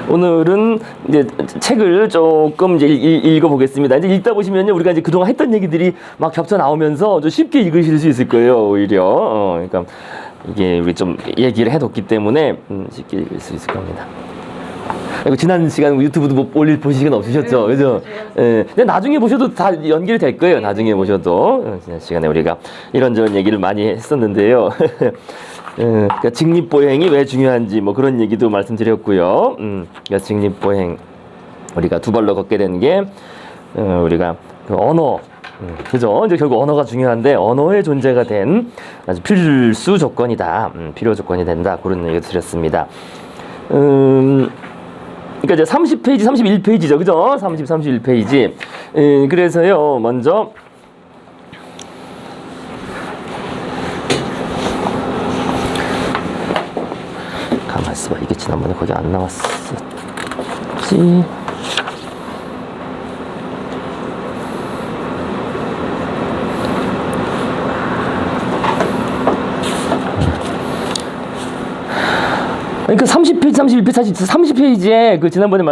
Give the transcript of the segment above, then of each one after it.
오늘은 이제 책을 조금 이제 읽어보겠습니다. 이제 읽다 보시면요, 우리가 이제 그동안 했던 얘기들이 막 겹쳐 나오면서 좀 쉽게 읽으실 수 있을 거예요, 오히려. 그러니까 이게 우리 좀 얘기를 해뒀기 때문에 쉽게 읽을 수 있을 겁니다. 그리고 지난 시간 유튜브도 뭐 보실 시간 없으셨죠, 그죠? 예. 근데 나중에 보셔도 다 연결이 될 거예요. 나중에 보셔도 지난 시간에 우리가 이런저런 얘기를 많이 했었는데요. 그러니까 직립보행이 왜 중요한지 뭐 그런 얘기도 말씀드렸고요. 그러니까 직립보행 우리가 두 발로 걷게 되는 게 우리가 그 언어, 그죠? 이제 결국 언어가 중요한데 언어의 존재가 된 아주 필수 조건이다, 필요 조건이 된다, 그런 얘기 드렸습니다. 그러니까 이제 30페이지, 31페이지죠, 그죠? 30, 31페이지. 그래서요, 먼저 가만 있어봐. 이게 지난번에 거기 안 나왔었지. 그러니까 30페이지, 31페이지, 사실 30페이지에 그 지난번에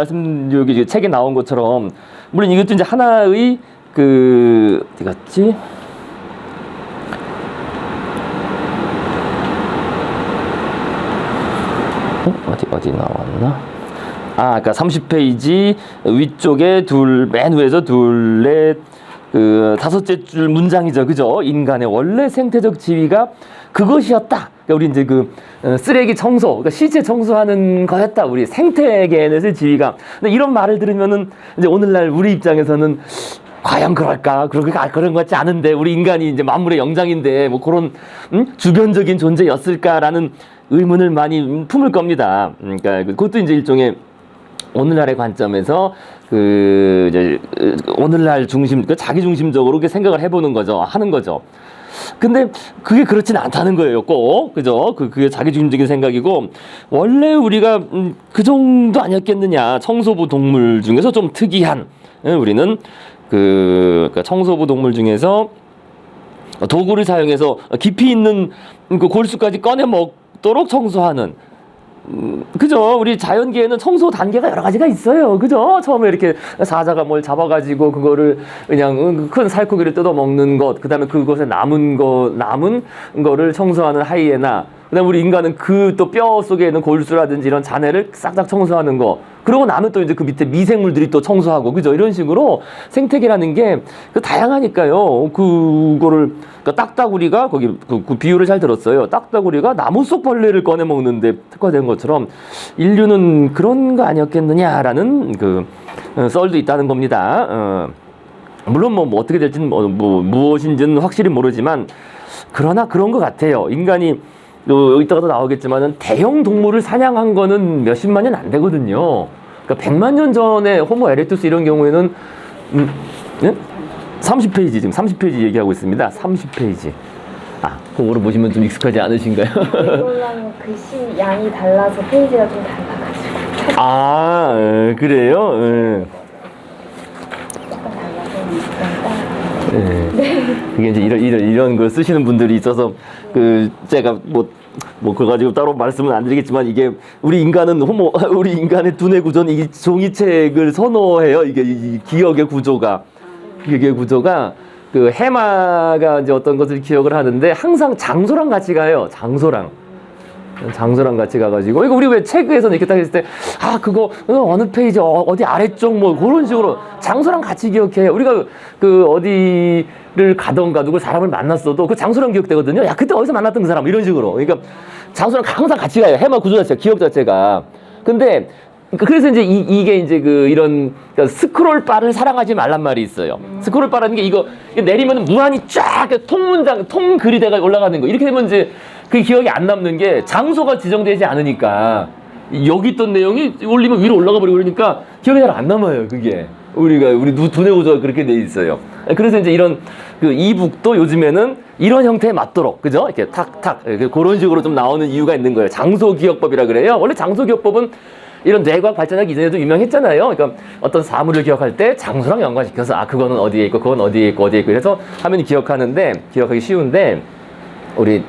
여기 책에 나온 것처럼, 물론 이것도 이제 하나의 어디 갔지? 어디 나왔나? 그러니까 30페이지 위쪽에 맨 위에서 둘의 다섯째 줄 문장이죠, 그죠? 인간의 원래 생태적 지위가 그것이었다. 그러니까 우리 이제 쓰레기 청소, 그러니까 시체 청소하는 거였다. 우리 생태계에서의 지위가. 근데 이런 말을 들으면은 이제 오늘날 우리 입장에서는 과연 그럴까? 그런 것 같지 않은데, 우리 인간이 이제 만물의 영장인데 뭐 그런 주변적인 존재였을까라는 의문을 많이 품을 겁니다. 그러니까 그것도 이제 일종의 오늘날의 관점에서 이제 오늘날 자기 중심적으로 생각을 해보는 거죠, 하는 거죠. 근데 그게 그렇진 않다는 거예요, 꼭. 그죠? 그게 자기 중심적인 생각이고, 원래 우리가 그 정도 아니었겠느냐. 청소부 동물 중에서 좀 특이한, 우리는 그러니까 청소부 동물 중에서 도구를 사용해서 깊이 있는 그 골수까지 꺼내 먹도록 청소하는, 그죠? 우리 자연계에는 청소 단계가 여러 가지가 있어요. 그죠? 처음에 이렇게 사자가 뭘 잡아가지고 그거를 그냥 큰 살코기를 뜯어 먹는 것, 그 다음에 그것에 남은 거를 청소하는 하이에나, 그 다음에 우리 인간은 그 또 뼈 속에 있는 골수라든지 이런 잔해를 싹싹 청소하는 거, 그러고 나면 또 이제 그 밑에 미생물들이 또 청소하고, 그죠? 이런 식으로 생태계라는 게 다양하니까요. 그러니까 딱따구리가 거기 그 비유를 잘 들었어요. 딱따구리가 나무 속 벌레를 꺼내 먹는데 특화된 것처럼 인류는 그런 거 아니었겠느냐라는 썰도 있다는 겁니다. 물론 뭐 어떻게 될지는 무엇인지는 확실히 모르지만, 그러나 그런 것 같아요. 인간이 여기다가도 나오겠지만은 대형 동물을 사냥한 거는 몇십만 년 안 되거든요. 그러니까 100만 년 전에 호모 에렉투스 이런 경우에는 30페이지, 지금 30페이지 얘기하고 있습니다. 30페이지. 그거로 보시면 좀 익숙하지 않으신가요? 이걸로는 글씨 양이 달라서 페이지가 좀 달라가지고. 그래요? 그게 이제 이런 걸 쓰시는 분들이 있어서, 제가 그거 가지고 따로 말씀은 안 드리겠지만, 이게 우리 인간의 두뇌 구조는 이 종이책을 선호해요. 이 기억의 구조가. 해마가 이제 어떤 것을 기억을 하는데, 항상 장소랑 같이 가요. 장소랑 같이 가가지고, 이거 우리 왜 책에서는 이렇게 딱 했을 때, 그거 어느 페이지 어디 아래쪽 뭐 그런 식으로 장소랑 같이 기억해. 우리가 어디를 가던가 누구 사람을 만났어도 그 장소랑 기억되거든요. 야, 그때 어디서 만났던 그 사람, 이런 식으로. 그러니까 장소랑 항상 같이 가요. 해마 구조 자체가, 기억 자체가. 근데 그래서 이제 이게 이제 그러니까 스크롤 바를 사랑하지 말란 말이 있어요. 스크롤 바라는 게 이거 내리면 무한히 쫙 통글이 돼가 올라가는 거. 이렇게 되면 이제 그 기억이 안 남는 게, 장소가 지정되지 않으니까 여기 있던 내용이 올리면 위로 올라가 버리고 그러니까 기억이 잘 안 남아요. 그게 우리 두뇌 구조가 그렇게 돼 있어요. 그래서 이제 이런 이북도 요즘에는 이런 형태에 맞도록, 그죠? 이렇게 탁탁 그런 식으로 좀 나오는 이유가 있는 거예요. 장소 기억법이라 그래요. 원래 장소 기억법은 이런 뇌과학 발전하기 이전에도 유명했잖아요. 그러니까 어떤 사물을 기억할 때 장소랑 연관시켜서 그거는 어디에 있고 그건 어디에 있고 그래서 화면이 기억하기 쉬운데, 우리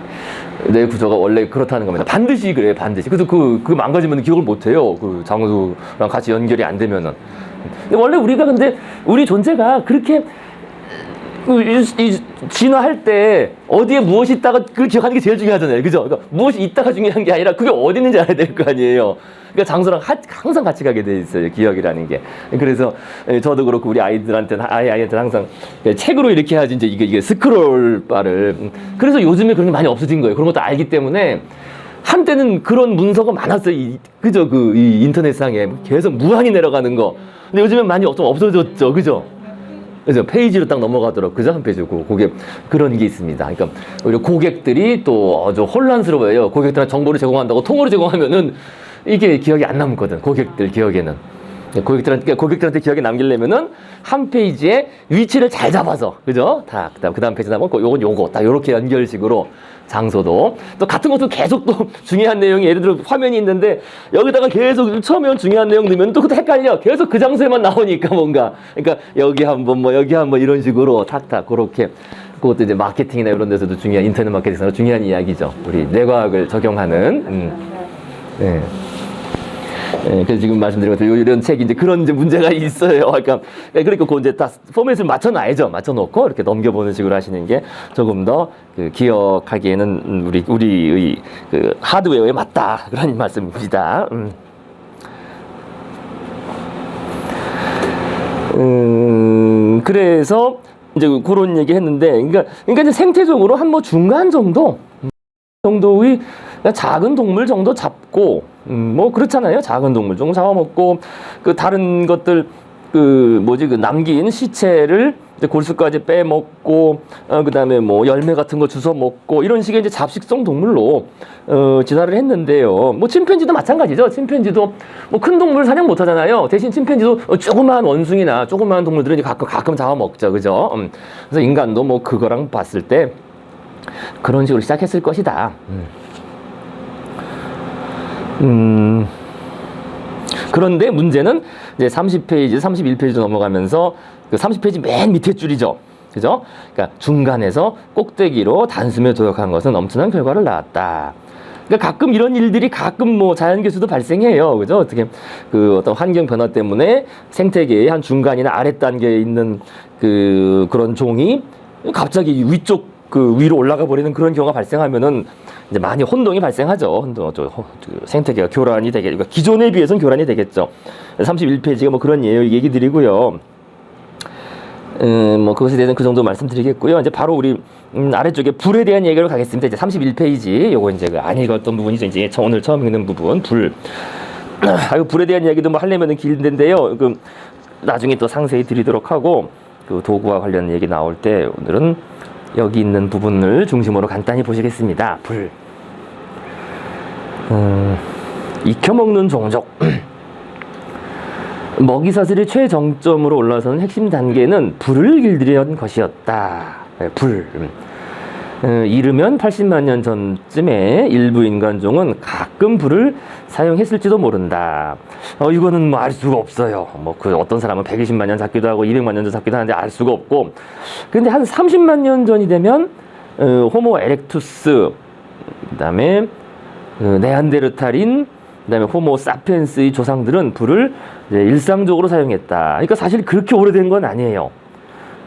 뇌 구조가 원래 그렇다는 겁니다. 반드시 그래요, 반드시. 그래서 그 망가지면 기억을 못 해요. 그 장소랑 같이 연결이 안 되면은. 근데 원래 우리가 근데 우리 존재가 그렇게 진화할 때 어디에 무엇이 있다가 그걸 기억하는 게 제일 중요하잖아요. 그죠? 그러니까 무엇이 있다가 중요한 게 아니라 그게 어디 있는지 알아야 될 거 아니에요. 그러니까 장소랑 항상 같이 가게 돼 있어요. 기억이라는 게. 그래서 저도 그렇고 우리 아이한테는 항상 책으로 이렇게 해야지 이제 이게 스크롤 바를. 그래서 요즘에 그런 게 많이 없어진 거예요. 그런 것도 알기 때문에 한때는 그런 문서가 많았어요. 그죠? 이 인터넷상에 계속 무한히 내려가는 거. 근데 요즘엔 많이 좀 없어졌죠. 그죠? 그래서 페이지로 딱 넘어가도록 그죠? 한 페이지고 그런 게 있습니다. 그러니까 오히려 고객들이 또 아주 혼란스러워요. 고객들한테 정보를 제공한다고 통으로 제공하면은 이게 기억이 안 남거든. 고객들 기억에는. 고객들한테 기억에 남기려면은 한 페이지에 위치를 잘 잡아서 그죠? 그 다음 페이지 나면 요건 요거 딱 요렇게 연결식으로 장소도 또 같은 것도 계속 또 중요한 내용이 예를 들어 화면이 있는데 여기다가 계속 처음에 중요한 내용 넣으면 또 그것도 헷갈려. 계속 그 장소에만 나오니까 뭔가 그러니까 여기 한번 뭐 여기 한번 이런 식으로 탁탁 그렇게 그것도 이제 마케팅이나 이런 데서도 중요한 인터넷 마케팅에서 중요한 이야기죠. 우리 뇌과학을 적용하는 네. 네, 그래서 지금 말씀드린 것처럼 이런 책이 이제 그런 이제 문제가 있어요. 그러니까 그 이제 다 포맷을 맞춰놔야죠. 맞춰놓고 이렇게 넘겨보는 식으로 하시는 게 조금 더 그 기억하기에는 우리의 그 하드웨어에 맞다 그런 말씀입니다. 그래서 이제 그런 얘기 했는데, 그러니까 이제 생태적으로 한 뭐 중간 정도의 작은 동물 정도 잡고, 뭐 그렇잖아요. 작은 동물 정도 잡아먹고, 그 다른 것들, 그 남긴 시체를 이제 골수까지 빼먹고, 그 다음에 뭐 열매 같은 거 주워 먹고, 이런 식의 이제 잡식성 동물로, 진화를 했는데요. 뭐 침팬지도 마찬가지죠. 침팬지도 뭐 큰 동물 사냥 못 하잖아요. 대신 침팬지도 조그마한 원숭이나 조그마한 동물들은 이제 가끔 잡아먹죠. 그죠? 그래서 인간도 뭐 그거랑 봤을 때 그런 식으로 시작했을 것이다. 그런데 문제는 이제 30페이지, 31페이지 넘어가면서 그 30페이지 맨 밑에 줄이죠. 그죠? 그러니까 중간에서 꼭대기로 단숨에 도약한 것은 엄청난 결과를 낳았다. 그러니까 가끔 이런 일들이 가끔 뭐 자연계수도 발생해요. 그죠? 어떻게 그 어떤 환경 변화 때문에 생태계의 한 중간이나 아래 단계에 있는 그런 종이 갑자기 위로 올라가 버리는 그런 경우가 발생하면은 이제 많이 혼동이 발생하죠. 생태계가 교란이 그러니까 기존에 비해서는 교란이 되겠죠. 31페이지가 뭐 그런 얘기 드리고요. 뭐 그것에 대해서는 그 정도 말씀드리겠고요. 이제 바로 우리 아래쪽에 불에 대한 얘기로 가겠습니다. 이제 31페이지 요거 이제 안 읽었던 부분이죠. 이제 오늘 처음 읽는 부분 불. 불에 대한 이야기도 뭐 하려면은 길는데요. 나중에 또 상세히 드리도록 하고 그 도구와 관련 얘기 나올 때 오늘은 여기 있는 부분을 중심으로 간단히 보시겠습니다. 불. 익혀먹는 종족. 먹이사슬이 최정점으로 올라서는 핵심 단계는 불을 길들이는 것이었다. 불. 이르면 80만 년 전쯤에 일부 인간종은 가끔 불을 사용했을지도 모른다. 이거는 뭐 알 수가 없어요. 뭐 어떤 사람은 120만 년 잡기도 하고 200만 년 전 잡기도 하는데 알 수가 없고. 근데 한 30만 년 전이 되면 호모 에렉투스, 그다음에 네안데르탈인, 그다음에 호모 사피엔스의 조상들은 불을 이제 일상적으로 사용했다. 그러니까 사실 그렇게 오래된 건 아니에요.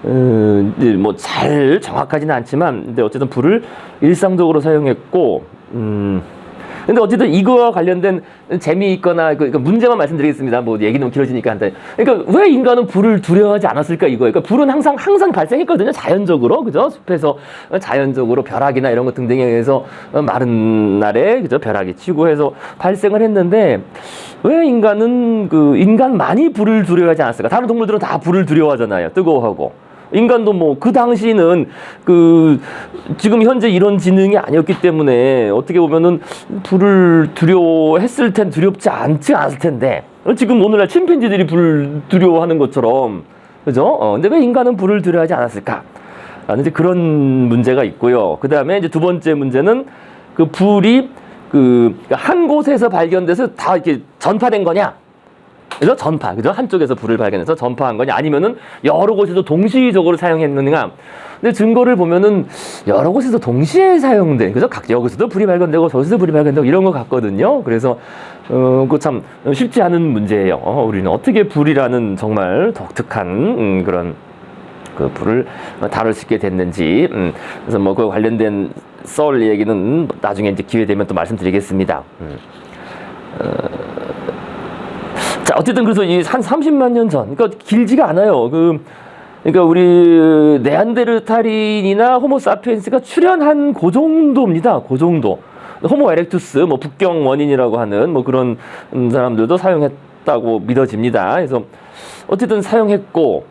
뭐 잘 정확하지는 않지만, 근데 어쨌든 불을 일상적으로 사용했고, 근데 어쨌든 이거와 관련된 재미있거나 그러니까 문제만 말씀드리겠습니다. 뭐 얘기 너무 길어지니까 한데. 그러니까 왜 인간은 불을 두려워하지 않았을까 이거예요. 그러니까 불은 항상 발생했거든요. 자연적으로. 그죠? 숲에서 자연적으로 벼락이나 이런 것 등등에 의해서 마른 날에 그죠? 벼락이 치고 해서 발생을 했는데 왜 인간만이 불을 두려워하지 않았을까? 다른 동물들은 다 불을 두려워하잖아요. 뜨거워하고. 인간도 뭐 그 당시는 지금 현재 이런 지능이 아니었기 때문에 어떻게 보면은 불을 두렵지 않았을 텐데 지금 오늘날 침팬지들이 불 두려워하는 것처럼 그죠? 근데 왜 인간은 불을 두려워하지 않았을까? 라는 이제 그런 문제가 있고요. 그 다음에 이제 두 번째 문제는 그 불이 한 곳에서 발견돼서 다 이렇게 전파된 거냐? 그래서 전파, 그죠? 한쪽에서 불을 발견해서 전파한 거냐, 아니면은 여러 곳에서 동시적으로 사용했느냐. 근데 증거를 보면은 여러 곳에서 동시에 사용된, 그죠? 각 여기서도 불이 발견되고 저기서도 불이 발견되고 이런 것 같거든요. 그래서 그거 참 쉽지 않은 문제예요. 우리는 어떻게 불이라는 정말 독특한 그런 그 불을 다룰 수 있게 됐는지, 그래서 뭐 그 관련된 썰 얘기는 나중에 이제 기회 되면 또 말씀드리겠습니다. 자, 어쨌든 그래서 이 한 30만 년 전, 그러니까 길지가 않아요. 그러니까 우리 네안데르탈인이나 호모사피엔스가 출현한 그 정도입니다. 그 정도. 호모 에렉투스, 뭐 북경 원인이라고 하는 뭐 그런 사람들도 사용했다고 믿어집니다. 그래서 어쨌든 사용했고,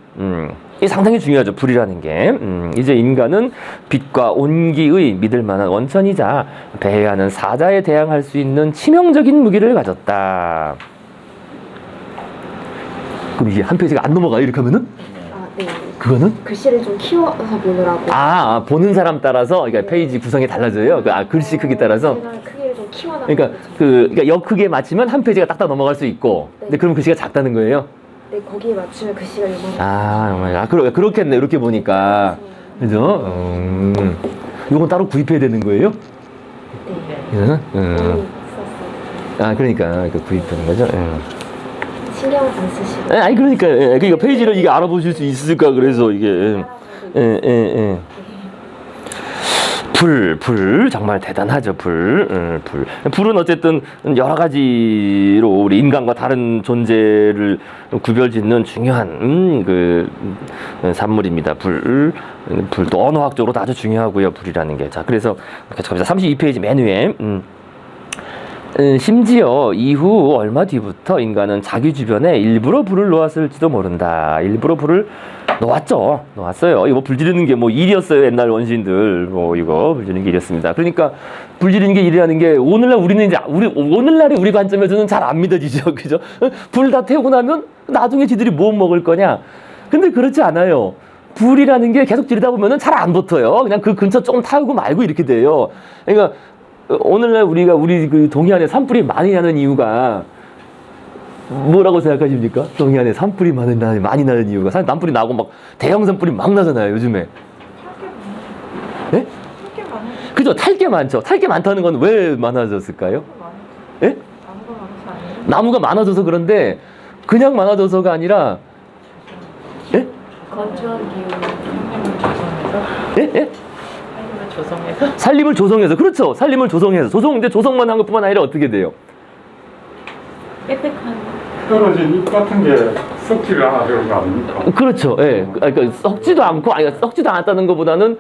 이게 상당히 중요하죠. 불이라는 게. 이제 인간은 빛과 온기의 믿을 만한 원천이자 배회하는 사자에 대항할 수 있는 치명적인 무기를 가졌다. 그럼 이게 한 페이지가 안 넘어가요? 이렇게 하면은? 네. 그거는? 글씨를 좀 키워서 보느라고. 보는 사람 따라서, 그러니까 페이지 구성이 달라져요. 글씨 크기 따라서. 제가 크기를 좀 키워놔. 그러니까 역 크기에 맞추면 한 페이지가 딱딱 넘어갈 수 있고. 네. 근데 그럼 글씨가 작다는 거예요? 네, 거기에 맞추면 글씨가 요만해. 그렇겠네. 이렇게 보니까. 그죠? 이건 따로 구입해야 되는 거예요? 네. 썼어요. 그러니까 구입하는 거죠. 신경을 안 쓰시고. 그러니까 페이지를 이게 알아보실 수 있을까 그래서 이게. 불 정말 대단하죠. 불은 어쨌든 여러 가지로 우리 인간과 다른 존재를 구별짓는 중요한 산물입니다. 불도 언어학적으로도 아주 중요하고요. 불이라는 게. 자, 그래서 계속 갑니다. 32페이지 맨 위에. 심지어 이후 얼마 뒤부터 인간은 자기 주변에 일부러 불을 놓았을지도 모른다. 일부러 불을 놓았어요. 이거 불 지르는 게 뭐 일이었어요. 옛날 원시인들 이거 불 지르는 게 일이었습니다. 그러니까 불 지르는 게 일이라는 게 오늘날 우리는 이제 오늘날의 우리 관점에서는 잘 안 믿어지죠, 그죠? 불 다 태우고 나면 나중에 지들이 뭐 먹을 거냐? 근데 그렇지 않아요. 불이라는 게 계속 지르다 보면은 잘 안 붙어요. 그냥 그 근처 조금 타고 말고 이렇게 돼요. 그러니까 오늘날 우리 그 동해안에 산불이 많이 나는 이유가 뭐라고 생각하십니까? 동해안에 산불이 많이 나는 이유가 산불이 나고 막 대형 산불이 막 나잖아요, 요즘에. 예? 그죠? 탈 게 많죠. 탈 게 많다는 건 왜 많아졌을까요? 예? 나무가 많아져서 그런데 그냥 많아져서가 아니라 예? 건조한 기운. 예? 살림을 조성해서. 그렇죠. 살림을 조성해서. 근데 조성만 한 것뿐만 아니라 어떻게 돼요? 빽빽한 떨어진 잎 같은 게 썩지를 않아 그런 거 아닙니까? 그렇죠. 예. 그러니까 썩지도 않고, 썩지도 않았다는 것보다는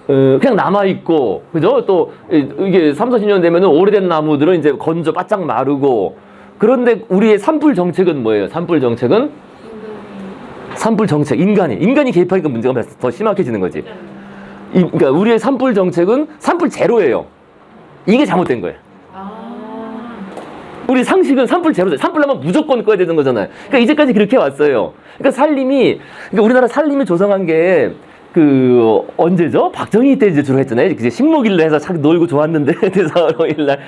그냥 남아있고, 그죠? 또 이게 3, 40년 되면은 오래된 나무들은 이제 건조 바짝 마르고. 그런데 우리의 산불 정책은 뭐예요? 산불 정책, 인간이 개입하니까 문제가 더 심각해지는 거지. 그러니까 우리의 산불 정책은 산불 제로예요. 이게 잘못된 거예요. 우리 상식은 산불 제로죠. 산불 나면 무조건 꺼야 되는 거잖아요. 그러니까 이제까지 그렇게 왔어요. 그러니까 우리나라 살림이 조성한 게 언제죠? 박정희 때 이제 주로 했잖아요. 이제 식목일로 해서 착 놀고 좋았는데 대사로일날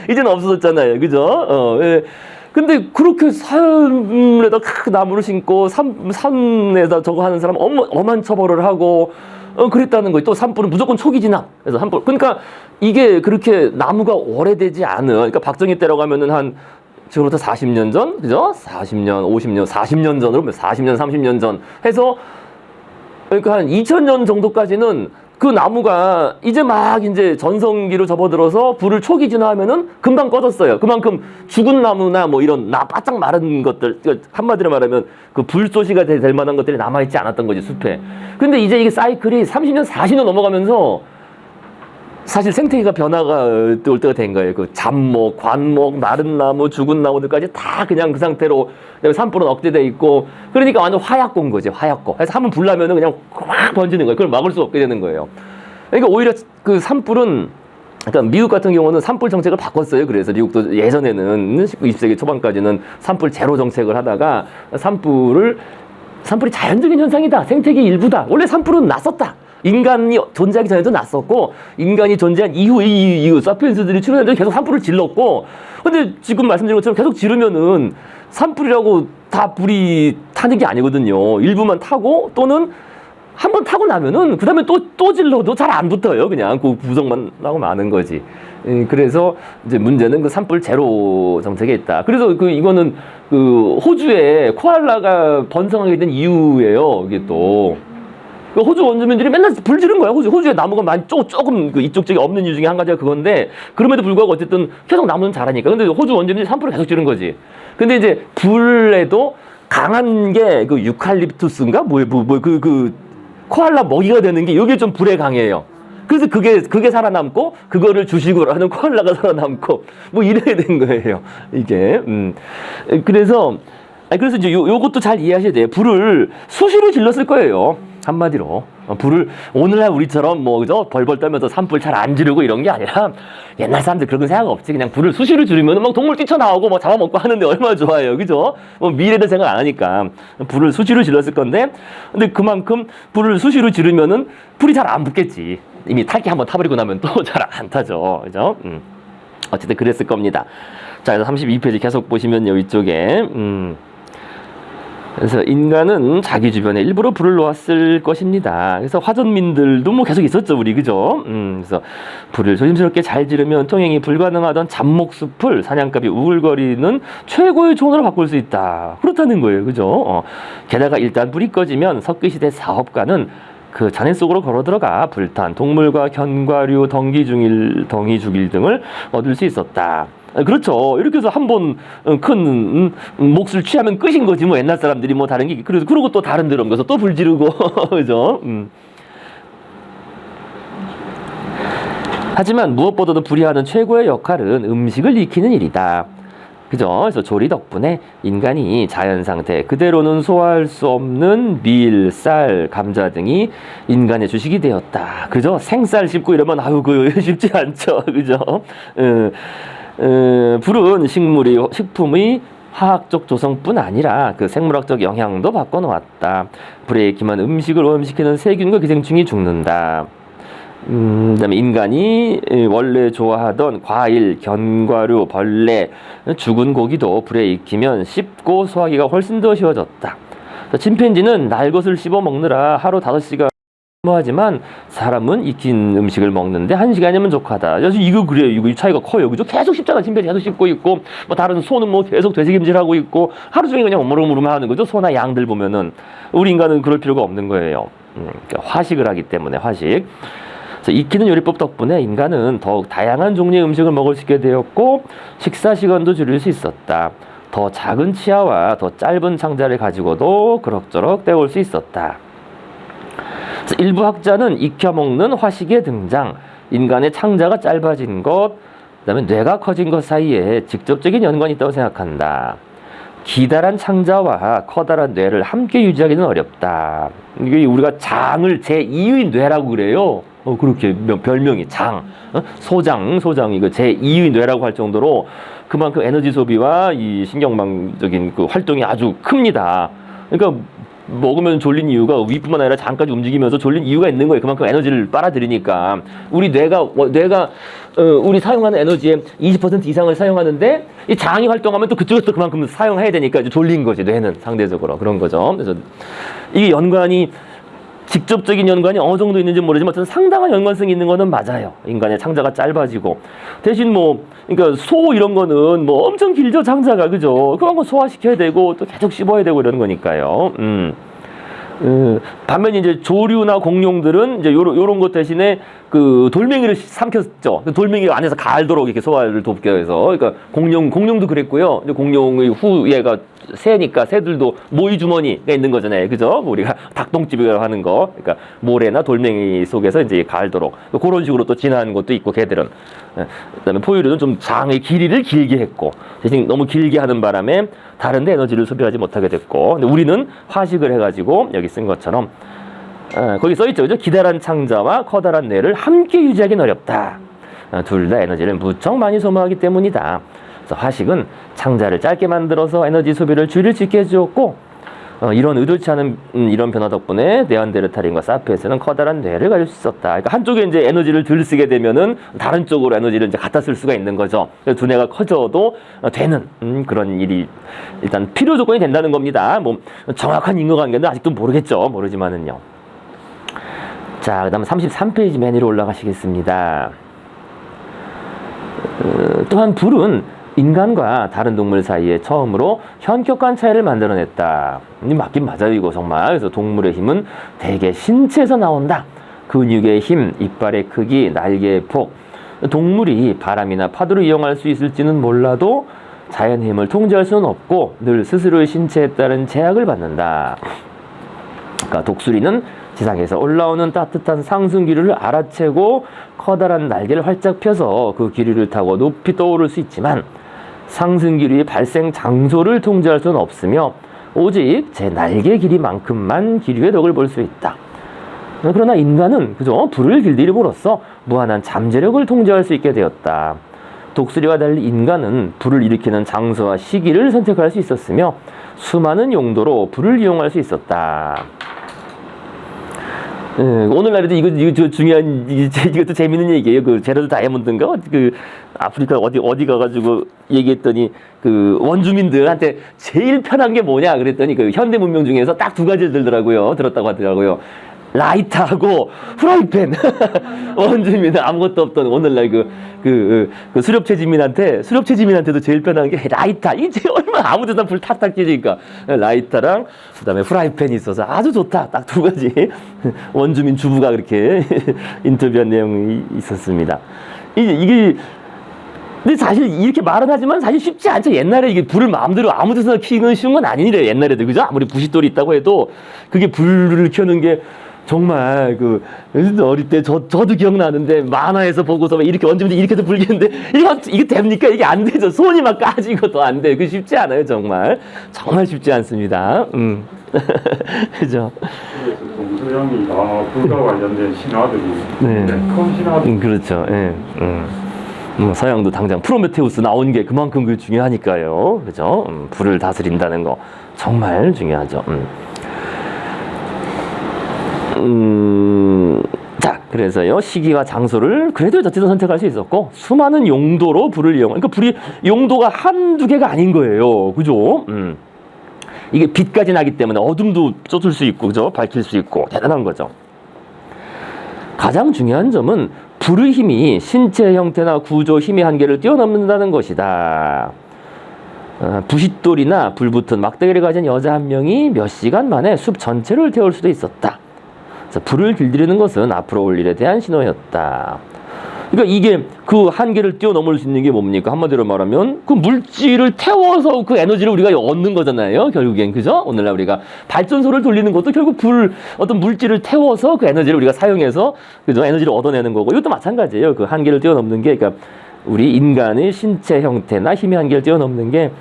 이제는 없어졌잖아요. 그죠? 예. 근데 그렇게 산에다 나무를 심고 산에다 저거 하는 사람 엄한 처벌을 하고 그랬다는 거예요. 또 산불은 무조건 초기 진압. 그래서 산불. 그러니까 이게 그렇게 나무가 오래되지 않은, 그러니까 박정희 때라고 하면은 지금부터 40년 전, 그죠? 40년, 50년, 40년 전으로 40년, 30년 전 해서 그러니까 한 2000년 정도까지는 그 나무가 이제 전성기로 접어들어서 불을 초기 진화하면은 금방 꺼졌어요. 그만큼 죽은 나무나 뭐 이런 바짝 마른 것들, 한마디로 말하면 그 불쏘시가 될 만한 것들이 남아있지 않았던 거지, 숲에. 근데 이제 이게 사이클이 30년, 40년 넘어가면서 사실 생태계가 변화가 올 때가 된 거예요. 그 잡목, 관목, 마른 나무, 죽은 나무들까지 다 그냥 그 상태로 산불은 억제돼 있고, 그러니까 완전 화약고 온 거지, 화약고. 그래서 한번 불 나면은 그냥 확 번지는 거예요. 그걸 막을 수 없게 되는 거예요. 그러니까 오히려 그 산불은, 그러니까 미국 같은 경우는 산불 정책을 바꿨어요. 그래서 미국도 예전에는 20세기 초반까지는 산불 제로 정책을 하다가 산불이 자연적인 현상이다, 생태계 일부다. 원래 산불은 났었다. 인간이 존재하기 전에도 났었고, 인간이 존재한 이후 사피엔스들이 출현했는데 계속 산불을 질렀고, 근데 지금 말씀드린 것처럼 계속 지르면은 산불이라고 다 불이 타는 게 아니거든요. 일부만 타고 또는 한 번 타고 나면은 그 다음에 또 질러도 잘 안 붙어요. 그냥 그 부속만 나고 마는 거지. 그래서 이제 문제는 그 산불 제로 정책에 있다. 그래서 이거는 그 호주에 코알라가 번성하게 된 이유예요. 이게 또. 그 호주 원주민들이 맨날 불 지른 거야. 호주에 나무가 많이 조금 그 이쪽 쪽에 없는 이유 중에 한 가지가 그건데, 그럼에도 불구하고 어쨌든 계속 나무는 자라니까. 근데 호주 원주민들이 산불을 계속 지른 거지. 근데 이제 불에도 강한 게 그 유칼립투스인가? 코알라 먹이가 되는 게 이게 좀 불에 강해요. 그래서 그게 살아남고 그거를 주식으로 하는 코알라가 살아남고 뭐 이래야 된 거예요. 이게. 그래서 이제 요것도 잘 이해하셔야 돼요. 불을 수시로 질렀을 거예요. 한마디로. 불을 오늘날 우리처럼 뭐 그죠? 벌벌 떨면서 산불 잘 안 지르고 이런 게 아니라 옛날 사람들 그런 거 생각 없지. 그냥 불을 수시로 지르면 막 동물 뛰쳐나오고 뭐 잡아먹고 하는데 얼마나 좋아요. 그죠? 뭐 미래도 생각 안 하니까 불을 수시로 질렀을 건데, 근데 그만큼 불을 수시로 지르면은 불이 잘 안 붙겠지. 이미 탈기 한번 타버리고 나면 또 잘 안 타죠. 그죠? 어쨌든 그랬을 겁니다. 자, 그래서 32페이지 계속 보시면요. 이쪽에 그래서 인간은 자기 주변에 일부러 불을 놓았을 것입니다. 그래서 화전민들도 뭐 계속 있었죠, 우리. 그죠? 그래서 불을 조심스럽게 잘 지르면 통행이 불가능하던 잡목숲을 사냥감이 우글거리는 최고의 조언으로 바꿀 수 있다. 그렇다는 거예요. 그죠? 게다가 일단 불이 꺼지면 석기시대 사업가는 그 잔해 속으로 걸어 들어가 불탄 동물과 견과류, 덩이 죽일 등을 얻을 수 있었다. 그렇죠. 이렇게 해서 한 번 큰 몫을 취하면 끝인 거지. 뭐 옛날 사람들이 뭐 다른 게 그러고 또 다른 데로 옮겨서 또 불 지르고 그죠? 하지만 무엇보다도 불이 하는 최고의 역할은 음식을 익히는 일이다. 그죠? 그래서 조리 덕분에 인간이 자연 상태 그대로는 소화할 수 없는 밀, 쌀, 감자 등이 인간의 주식이 되었다. 그죠? 생쌀 씹고 이러면 아유 그 쉽지 않죠. 그죠? 불은 식품의 화학적 조성뿐 아니라 그 생물학적 영향도 바꿔놓았다. 불에 익히면 음식을 오염시키는 세균과 기생충이 죽는다. 그다음에 인간이 원래 좋아하던 과일, 견과류, 벌레, 죽은 고기도 불에 익히면 씹고 소화하기가 훨씬 더 쉬워졌다. 침팬지는 날 것을 씹어 먹느라 하루 5시간 하지만 사람은 익힌 음식을 먹는데 1시간이면 족하다. 그래서 이거 그래요. 이거 차이가 커요. 그죠? 계속 씹잖아. 침팬지 계속 씹고 있고, 뭐 다른 소는 뭐 계속 되새김질하고 있고, 하루 종일 그냥 오물오물만 하는 거죠. 소나 양들 보면은. 우리 인간은 그럴 필요가 없는 거예요. 그러니까 화식을 하기 때문에 화식. 그래서 익히는 요리법 덕분에 인간은 더욱 다양한 종류의 음식을 먹을 수 있게 되었고 식사 시간도 줄일 수 있었다. 더 작은 치아와 더 짧은 창자를 가지고도 그럭저럭 때울 수 있었다. 그래서 일부 학자는 익혀먹는 화식의 등장, 인간의 창자가 짧아진 것, 그다음에 뇌가 커진 것 사이에 직접적인 연관이 있다고 생각한다. 기다란 창자와 커다란 뇌를 함께 유지하기는 어렵다. 이게 우리가 장을 제2의 뇌라고 그래요. 그렇게 별명이 장, 소장 이거 제2의 뇌라고 할 정도로 그만큼 에너지 소비와 이 신경망적인 그 활동이 아주 큽니다. 그러니까 먹으면 졸린 이유가 위뿐만 아니라 장까지 움직이면서 졸린 이유가 있는 거예요. 그만큼 에너지를 빨아들이니까. 우리 뇌가 우리 사용하는 에너지의 20% 이상을 사용하는데 이 장이 활동하면 또 그쪽에서 그만큼 사용해야 되니까 이제 졸린 거지. 뇌는 상대적으로 그런 거죠. 그래서 이게 연관이 직접적인 연관이 어느 정도 있는지 모르지만 저는 상당한 연관성이 있는 거는 맞아요. 인간의 창자가 짧아지고 대신 뭐 그러니까 소 이런 거는 뭐 엄청 길죠 창자가. 그죠? 그런 거 소화시켜야 되고 또 계속 씹어야 되고 이러는 거니까요. 반면에 이제 조류나 공룡들은 이제 요런 것 대신에 그 돌멩이를 삼켰죠. 돌멩이 안에서 갈도록 이렇게 소화를 돕게 해서. 그러니까 공룡도 그랬고요. 이제 공룡의 후예가 새니까 새들도 모이 주머니가 있는 거잖아요. 그죠? 우리가 닭똥집이라고 하는 거. 그러니까 모래나 돌멩이 속에서 이제 갈도록. 그런 식으로 또 진화하는 것도 있고 개들은. 그다음에 포유류는 좀 장의 길이를 길게 했고 대신 너무 길게 하는 바람에 다른데 에너지를 소비하지 못하게 됐고. 근데 우리는 화식을 해가지고 여기 쓴 것처럼 거기 써있죠. 그죠? 기다란 창자와 커다란 뇌를 함께 유지하기는 어렵다. 둘 다 에너지를 무척 많이 소모하기 때문이다. 그래서 화식은 창자를 짧게 만들어서 에너지 소비를 줄일 수 있게 해주었고 이런 의도치 않은 이런 변화 덕분에 네안데르탈인과 사피엔스는 커다란 뇌를 가질 수 있었다. 그러니까 한쪽에 이제 에너지를 덜 쓰게 되면은 다른 쪽으로 에너지를 이제 갖다 쓸 수가 있는 거죠. 그래서 두뇌가 커져도 되는 그런 일이 일단 필요 조건이 된다는 겁니다. 뭐 정확한 인과관계는 아직도 모르겠죠. 모르지만은요. 자, 그다음 33페이지 맨 위로 올라가시겠습니다. 또한 불은 인간과 다른 동물 사이에 처음으로 현격한 차이를 만들어냈다. 맞긴 맞아요, 이거 정말. 그래서 동물의 힘은 대개 신체에서 나온다. 근육의 힘, 이빨의 크기, 날개의 폭. 동물이 바람이나 파도를 이용할 수 있을지는 몰라도 자연의 힘을 통제할 수는 없고 늘 스스로의 신체에 따른 제약을 받는다. 그러니까 독수리는 지상에서 올라오는 따뜻한 상승 기류를 알아채고 커다란 날개를 활짝 펴서 그 기류를 타고 높이 떠오를 수 있지만 상승 기류의 발생 장소를 통제할 수는 없으며 오직 제 날개 길이만큼만 기류의 덕을 볼 수 있다. 그러나 인간은 그저 불을 길들임으로써 무한한 잠재력을 통제할 수 있게 되었다. 독수리와 달리 인간은 불을 일으키는 장소와 시기를 선택할 수 있었으며 수많은 용도로 불을 이용할 수 있었다. 오늘날에도 이거 중요한 이것도 재밌는 얘기예요. 그 제라드 다이아몬드인가 그 아프리카 어디 가가지고 얘기했더니 그 원주민들한테 제일 편한 게 뭐냐 그랬더니 그 현대 문명 중에서 딱 두 가지를 들었다고 하더라고요. 라이터하고 프라이팬. 원주민은 아무것도 없던 오늘날 그 수렵체 지민한테도 제일 편한 게 라이터. 이게 얼마나 아무 데나 불 탁탁 찌니까 라이터랑 그다음에 프라이팬이 있어서 아주 좋다. 딱 두 가지. 원주민 주부가 그렇게 인터뷰한 내용이 있었습니다. 이게 근데 사실 이렇게 말은 하지만 사실 쉽지 않죠. 옛날에 이게 불을 마음대로 아무 데서나 켜는 쉬운 건 아니래. 옛날에도 그죠? 아무리 부싯돌이 있다고 해도 그게 불을 켜는 게 정말 어릴 때 저도 기억나는데 만화에서 보고서 이렇게 얹으면 이렇게 해서 불겠는데 이게 됩니까? 이게 안 되죠. 손이 막 까지고도 안 돼. 그 쉽지 않아요. 정말 쉽지 않습니다. 그죠? 그래서 동서양이 다 불과 관련된 신화들이 네. 큰 신화들. 그렇죠. 예. 서양도 당장 프로메테우스 나온 게 그만큼 중요하니까요. 그죠? 불을 다스린다는 거 정말 중요하죠. 자, 그래서요, 시기와 장소를 그래도 어쨌든 선택할 수 있었고, 수많은 용도로 불을 그러니까 불이 용도가 한두 개가 아닌 거예요. 그죠? 이게 빛까지 나기 때문에 어둠도 쫓을 수 있고, 그죠? 밝힐 수 있고, 대단한 거죠. 가장 중요한 점은 불의 힘이 신체 형태나 구조 힘의 한계를 뛰어넘는다는 것이다. 부싯돌이나 불붙은 막대기를 가진 여자 한 명이 몇 시간 만에 숲 전체를 태울 수도 있었다. 불을 길들이는 것은 앞으로 올 일에 대한 신호였다. 그러니까 이게 그 한계를 뛰어넘을 수 있는 게 뭡니까? 한마디로 말하면 그 물질을 태워서 그 에너지를 우리가 얻는 거잖아요. 결국엔 그죠? 오늘날 우리가 발전소를 돌리는 것도 결국 어떤 물질을 태워서 그 에너지를 우리가 사용해서 그죠? 에너지를 얻어내는 거고 이것도 마찬가지예요. 그 한계를 뛰어넘는 게 그러니까 우리 인간의 신체 형태나 힘의 한계를 뛰어넘는 게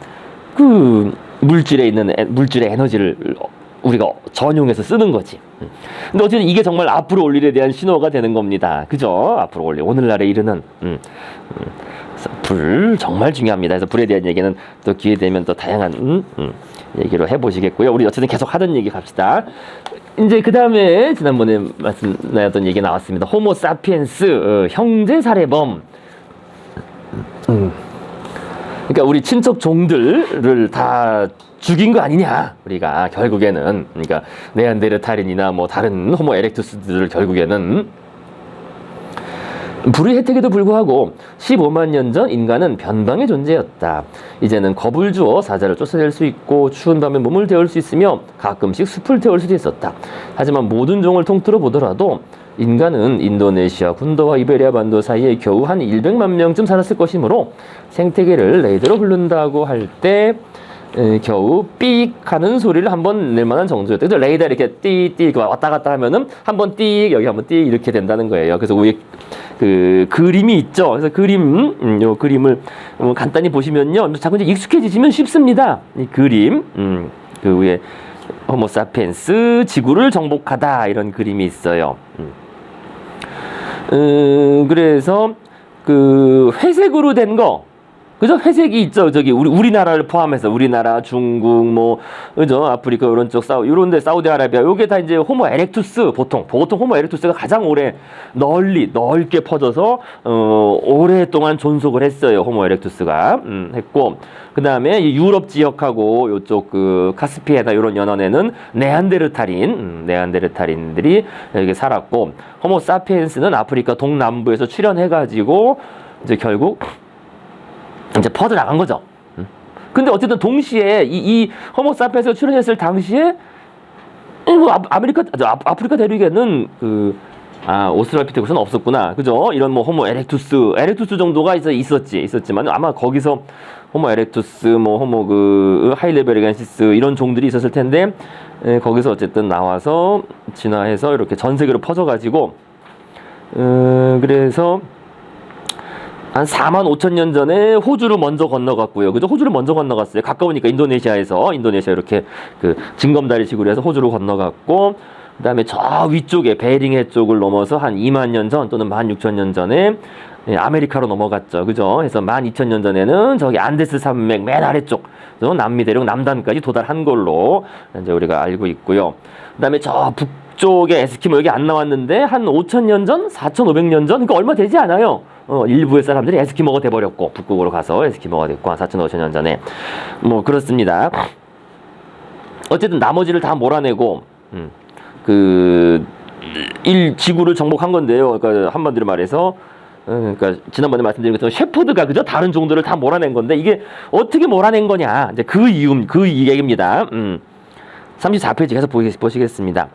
그 물질에 있는 물질의 에너지를 우리가 전용해서 쓰는 거지. 근데 어쨌든 이게 정말 앞으로 올 일에 대한 신호가 되는 겁니다. 그죠? 앞으로 올 일, 오늘날에 이르는 불 정말 중요합니다. 그래서 불에 대한 얘기는 또 기회 되면 또 다양한 얘기로 해보시겠고요. 우리 어쨌든 계속 하던 얘기 갑시다. 이제 그 다음에 지난번에 말씀 나눴던 얘기 나왔습니다. 호모 사피엔스 형제 살해범. 그러니까 우리 친척 종들을 다 죽인 거 아니냐 우리가 결국에는. 그러니까 네안데르탈인이나 뭐 다른 호모 에렉투스들을 결국에는 불의 혜택에도 불구하고 15만 년 전 인간은 변방의 존재였다. 이제는 겁을 주어 사자를 쫓아낼 수 있고 추운 밤에 몸을 데울 수 있으며 가끔씩 숲을 태울 수도 있었다. 하지만 모든 종을 통틀어 보더라도 인간은 인도네시아 군도와 이베리아 반도 사이에 겨우 한 100만 명쯤 살았을 것이므로 생태계를 레이더로 흐른다고 할 때 겨우 삑 하는 소리를 한번 낼 만한 정도였다. 그래서 레이더 이렇게 띠띠 왔다 갔다 하면은 한번 띠 여기 한번 띠 이렇게 된다는 거예요. 그래서 위에 그 그림이 있죠. 그래서 요 그림을 간단히 보시면요, 자꾸 이제 익숙해지시면 쉽습니다. 이 그림 그 위에 호모 사피엔스 지구를 정복하다 이런 그림이 있어요. 그래서 그 회색으로 된 거 그죠? 회색이 있죠. 저기 우리나라를 포함해서 우리나라, 중국, 뭐 그죠? 아프리카 이런 쪽 이런데 사우디아라비아 요게 다 이제 호모 에렉투스 보통 호모 에렉투스가 가장 오래 넓게 퍼져서 오랫동안 존속을 했어요. 호모 에렉투스가 했고 그다음에 이 유럽 지역하고 요쪽 그 카스피해나 이런 연안에는 네안데르탈인들이 여기 살았고 호모 사피엔스는 아프리카 동남부에서 출현해가지고 이제 결국 이제 퍼져 나간 거죠. 근데 어쨌든 동시에 이 호모 사피엔스가 출현했을 당시에 뭐 아프리카 대륙에는 오스트랄피테쿠스는 없었구나. 그죠? 이런 뭐 호모 에렉투스 정도가 있었지만 아마 거기서 호모 에렉투스 뭐 호모 하일레베르겐시스 이런 종들이 있었을 텐데 거기서 어쨌든 나와서 진화해서 이렇게 전 세계로 퍼져 가지고 그래서 한 4만 5천 년 전에 호주를 먼저 건너갔고요. 그죠? 호주를 먼저 건너갔어요. 가까우니까 인도네시아 이렇게 그 징검다리 식으로 해서 호주로 건너갔고, 그 다음에 저 위쪽에 베링해 쪽을 넘어서 한 2만 년 전 또는 16,000년 전에 아메리카로 넘어갔죠. 그죠? 그래서 12,000년 전에는 저기 안데스 산맥 맨 아래쪽, 남미 대륙 남단까지 도달한 걸로 이제 우리가 알고 있고요. 그 다음에 저 북쪽에 에스키모 여기 안 나왔는데 한 5,000년 전, 4,500년 전, 그러니까 얼마 되지 않아요. 일부의 사람들이 에스키모가 돼버렸고 북극으로 가서 에스키모가 됐고 한 4,500년 전에 뭐 그렇습니다. 어쨌든 나머지를 다 몰아내고 지구를 정복한 건데요. 그러니까 한마디로 말해서 그러니까 지난번에 말씀드린 것처럼 셰퍼드가 그저 다른 종들을 다 몰아낸 건데 이게 어떻게 몰아낸 거냐 이제 그 얘기입니다. 34페이지 계속 보시겠습니다.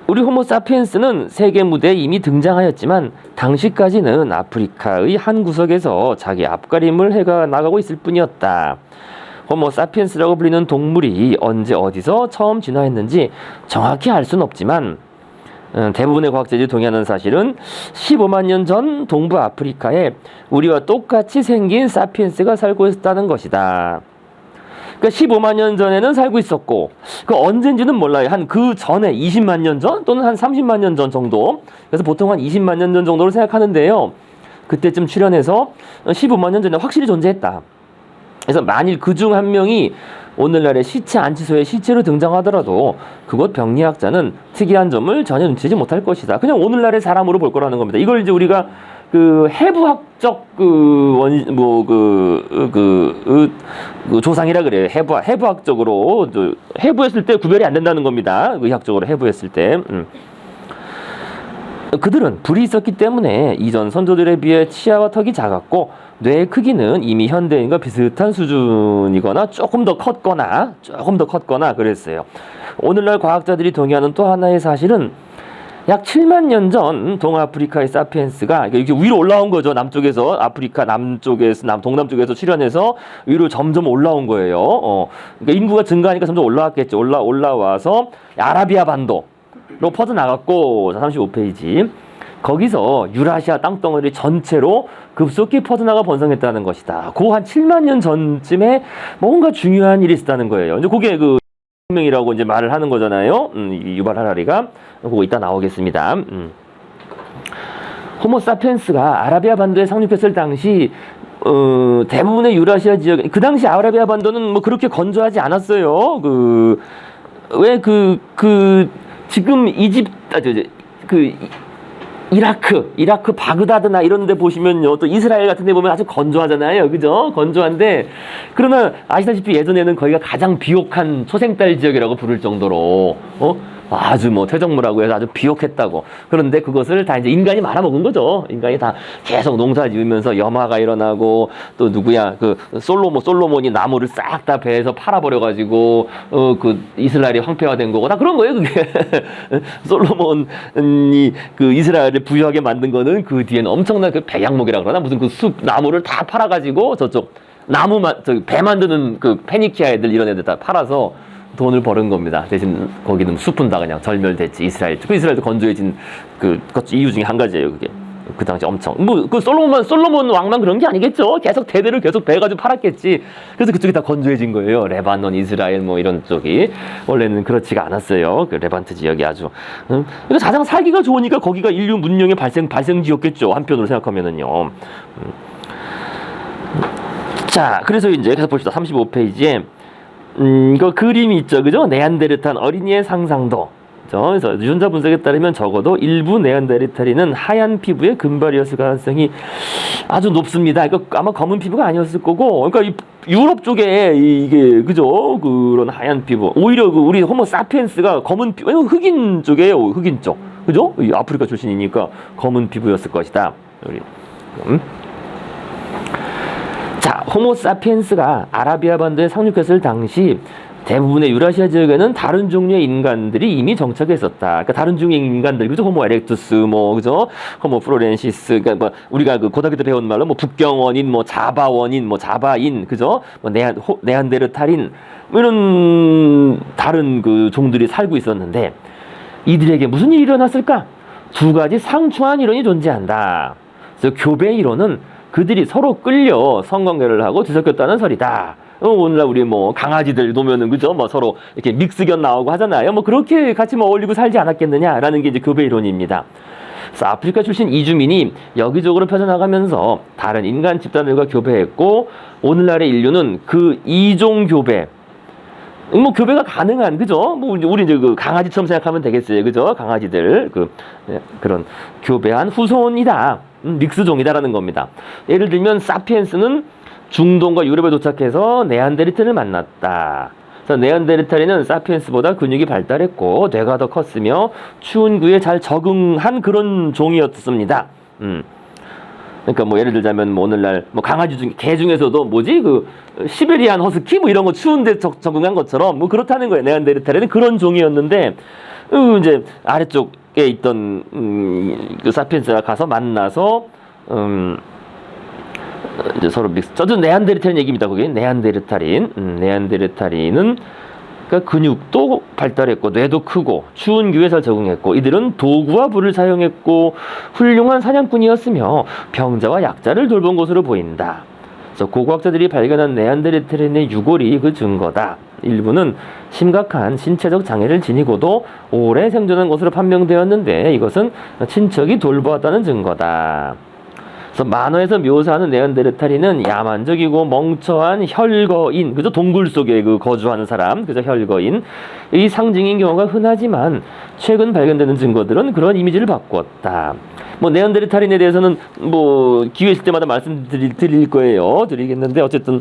우리 호모 사피엔스는 세계 무대에 이미 등장하였지만 당시까지는 아프리카의 한 구석에서 자기 앞가림을 해가 나가고 있을 뿐이었다. 호모 사피엔스라고 불리는 동물이 언제 어디서 처음 진화했는지 정확히 알 수는 없지만 대부분의 과학자들이 동의하는 사실은 15만 년 전 동부 아프리카에 우리와 똑같이 생긴 사피엔스가 살고 있었다는 것이다. 그러니까 15만 년 전에는 살고 있었고 그 언젠지는 몰라요. 한 그 전에 20만 년 전 또는 한 30만 년 전 정도. 그래서 보통 한 20만 년 전 정도로 생각하는데요. 그때쯤 출현해서 15만 년 전에 확실히 존재했다. 그래서 만일 그중 한 명이 오늘날의 시체 안치소에 시체로 등장하더라도 그곳 병리학자는 특이한 점을 전혀 눈치채지 못할 것이다. 그냥 오늘날의 사람으로 볼 거라는 겁니다. 이걸 이제 우리가 그 해부학적 조상이라 그래요. 해부학적으로 해부했을 때 구별이 안 된다는 겁니다. 의학적으로 해부했을 때. 그들은 불이 있었기 때문에 이전 선조들에 비해 치아와 턱이 작았고 뇌의 크기는 이미 현대인과 비슷한 수준이거나 조금 더 컸거나 그랬어요. 오늘날 과학자들이 동의하는 또 하나의 사실은 약 7만 년 전 동아프리카의 사피엔스가 이렇게 위로 올라온 거죠. 남쪽에서 아프리카 동남쪽에서 출현해서 위로 점점 올라온 거예요. 그러니까 인구가 증가하니까 점점 올라왔겠죠. 올라와서 아라비아 반도로 퍼져나갔고 35페이지 거기서 유라시아 땅덩어리 전체로 급속히 퍼져나가 번성했다는 것이다. 그 한 7만 년 전쯤에 뭔가 중요한 일이 있었다는 거예요. 이제 그게 그 혁명이라고 이제 말을 하는 거잖아요. 유발 하라리가 그거 이따 나오겠습니다. 호모 사피엔스가 아라비아 반도에 상륙했을 당시 대부분의 유라시아 지역 그 당시 아라비아 반도는 뭐 그렇게 건조하지 않았어요. 지금 이라크 바그다드나 이런 데 보시면요. 또 이스라엘 같은 데 보면 아주 건조하잖아요. 그죠? 건조한데 그러나 아시다시피 예전에는 거기가 가장 비옥한 초생달 지역이라고 부를 정도로 아주 뭐 퇴적물하고 해서 아주 비옥했다고. 그런데 그것을 다 이제 인간이 말아먹은 거죠. 인간이 다 계속 농사 지으면서 염화가 일어나고 또 누구야 솔로몬이 나무를 싹 다 배에서 팔아버려가지고 그 이스라엘이 황폐화된 거고 다 그런 거예요. 그게 솔로몬이 그 이스라엘을 부유하게 만든 거는 그 뒤에는 엄청난 그 백양목이라 그러나 무슨 그 숲 나무를 다 팔아가지고 저쪽 배 만드는 그 페니키아 애들 이런 애들 다 팔아서 돈을 버는 겁니다. 대신 거기는 숲은 다 그냥 절멸됐지. 이스라엘도 건조해진 그 이유 중에 한 가지예요. 그게 그 당시 엄청 그 솔로몬 왕만 그런 게 아니겠죠. 계속 대대로 계속 배 가지고 팔았겠지. 그래서 그쪽이 다 건조해진 거예요. 레바논, 이스라엘 뭐 이런 쪽이 원래는 그렇지가 않았어요. 그 레반트 지역이 아주 그러니까 가장 살기가 좋으니까 거기가 인류 문명의 발생지였겠죠. 한편으로 생각하면은요. 자, 그래서 이제 계속 봅시다. 35페이지에 그 그림이 있죠, 그죠? 네안데르탈 어린이의 상상도. 그래서 유전자 분석에 따르면 적어도 일부 네안데르탈인은 하얀 피부의 금발이었을 가능성이 아주 높습니다. 그러니까 아마 검은 피부가 아니었을 거고, 그러니까 유럽 쪽에 이게 그죠? 그런 하얀 피부. 오히려 그 우리 호모 사피엔스가 검은 피부, 흑인 쪽이에요, 흑인 쪽, 그죠? 이 아프리카 출신이니까 검은 피부였을 것이다. 우리. 자, 호모 사피엔스가 아라비아 반도에 상륙했을 당시 대부분의 유라시아 지역에는 다른 종류의 인간들이 이미 정착해 있었다. 그러니까 다른 종류의 인간들, 그죠? 호모 에렉투스, 뭐, 그죠? 호모 플로렌시스, 그러니까 뭐 우리가 그 고등학교 때 배운 말로 뭐 북경원인, 뭐 자바원인, 뭐 자바인, 그죠? 뭐 네안데르탈인, 뭐 이런 다른 그 종들이 살고 있었는데 이들에게 무슨 일이 일어났을까? 두 가지 상충한 이론이 존재한다. 그래서 교배 이론은 그들이 서로 끌려 성관계를 하고 뒤섞였다는 설이다. 오늘날 우리 뭐 강아지들 놓으면은 그죠? 뭐 서로 이렇게 믹스견 나오고 하잖아요. 뭐 그렇게 같이 뭐 어울리고 살지 않았겠느냐라는 게 이제 교배 이론입니다. 그래서 아프리카 출신 이주민이 여기저기로 펴져나가면서 다른 인간 집단들과 교배했고 오늘날의 인류는 그 이종 교배, 뭐 교배가 가능한, 그죠? 뭐 우리 이제 그 강아지처럼 생각하면 되겠어요, 그죠? 강아지들 그런 교배한 후손이다, 믹스종이다라는 겁니다. 예를 들면 사피엔스는 중동과 유럽에 도착해서 네안데르탈을 만났다. 그래서 네안데르탈인은 사피엔스보다 근육이 발달했고 뇌가 더 컸으며 추운 구에 잘 적응한 그런 종이었습니다. 그러니까 뭐 예를 들자면 뭐 오늘날 뭐 강아지 중 개 중에서도 뭐지 그 시베리안 허스키 뭐 이런 거 추운데 적응한 것처럼 뭐 그렇다는 거예요. 네안데르탈인은 그런 종이었는데 이제 아래쪽에 있던 그 사피엔스가 가서 만나서 이제 서로 믹스. 저도 네안데르탈인 얘기입니다. 그게 네안데르탈인. 네안데르탈인은 그러니까 근육도 발달했고 뇌도 크고 추운 기후에 잘 적응했고 이들은 도구와 불을 사용했고 훌륭한 사냥꾼이었으며 병자와 약자를 돌본 것으로 보인다. 그래서 고고학자들이 발견한 네안데르탈인의 유골이 그 증거다. 일부는 심각한 신체적 장애를 지니고도 오래 생존한 것으로 판명되었는데 이것은 친척이 돌보았다는 증거다. 그래서 만화에서 묘사하는 네안데르탈인은 야만적이고 멍청한 혈거인, 그죠? 동굴 속에 그 거주하는 사람, 그죠? 혈거인. 이 상징인 경우가 흔하지만 최근 발견되는 증거들은 그런 이미지를 바꾸었다. 뭐 네안데르탈인에 대해서는 뭐 기회 있을 때마다 말씀드릴 거예요. 드리겠는데 어쨌든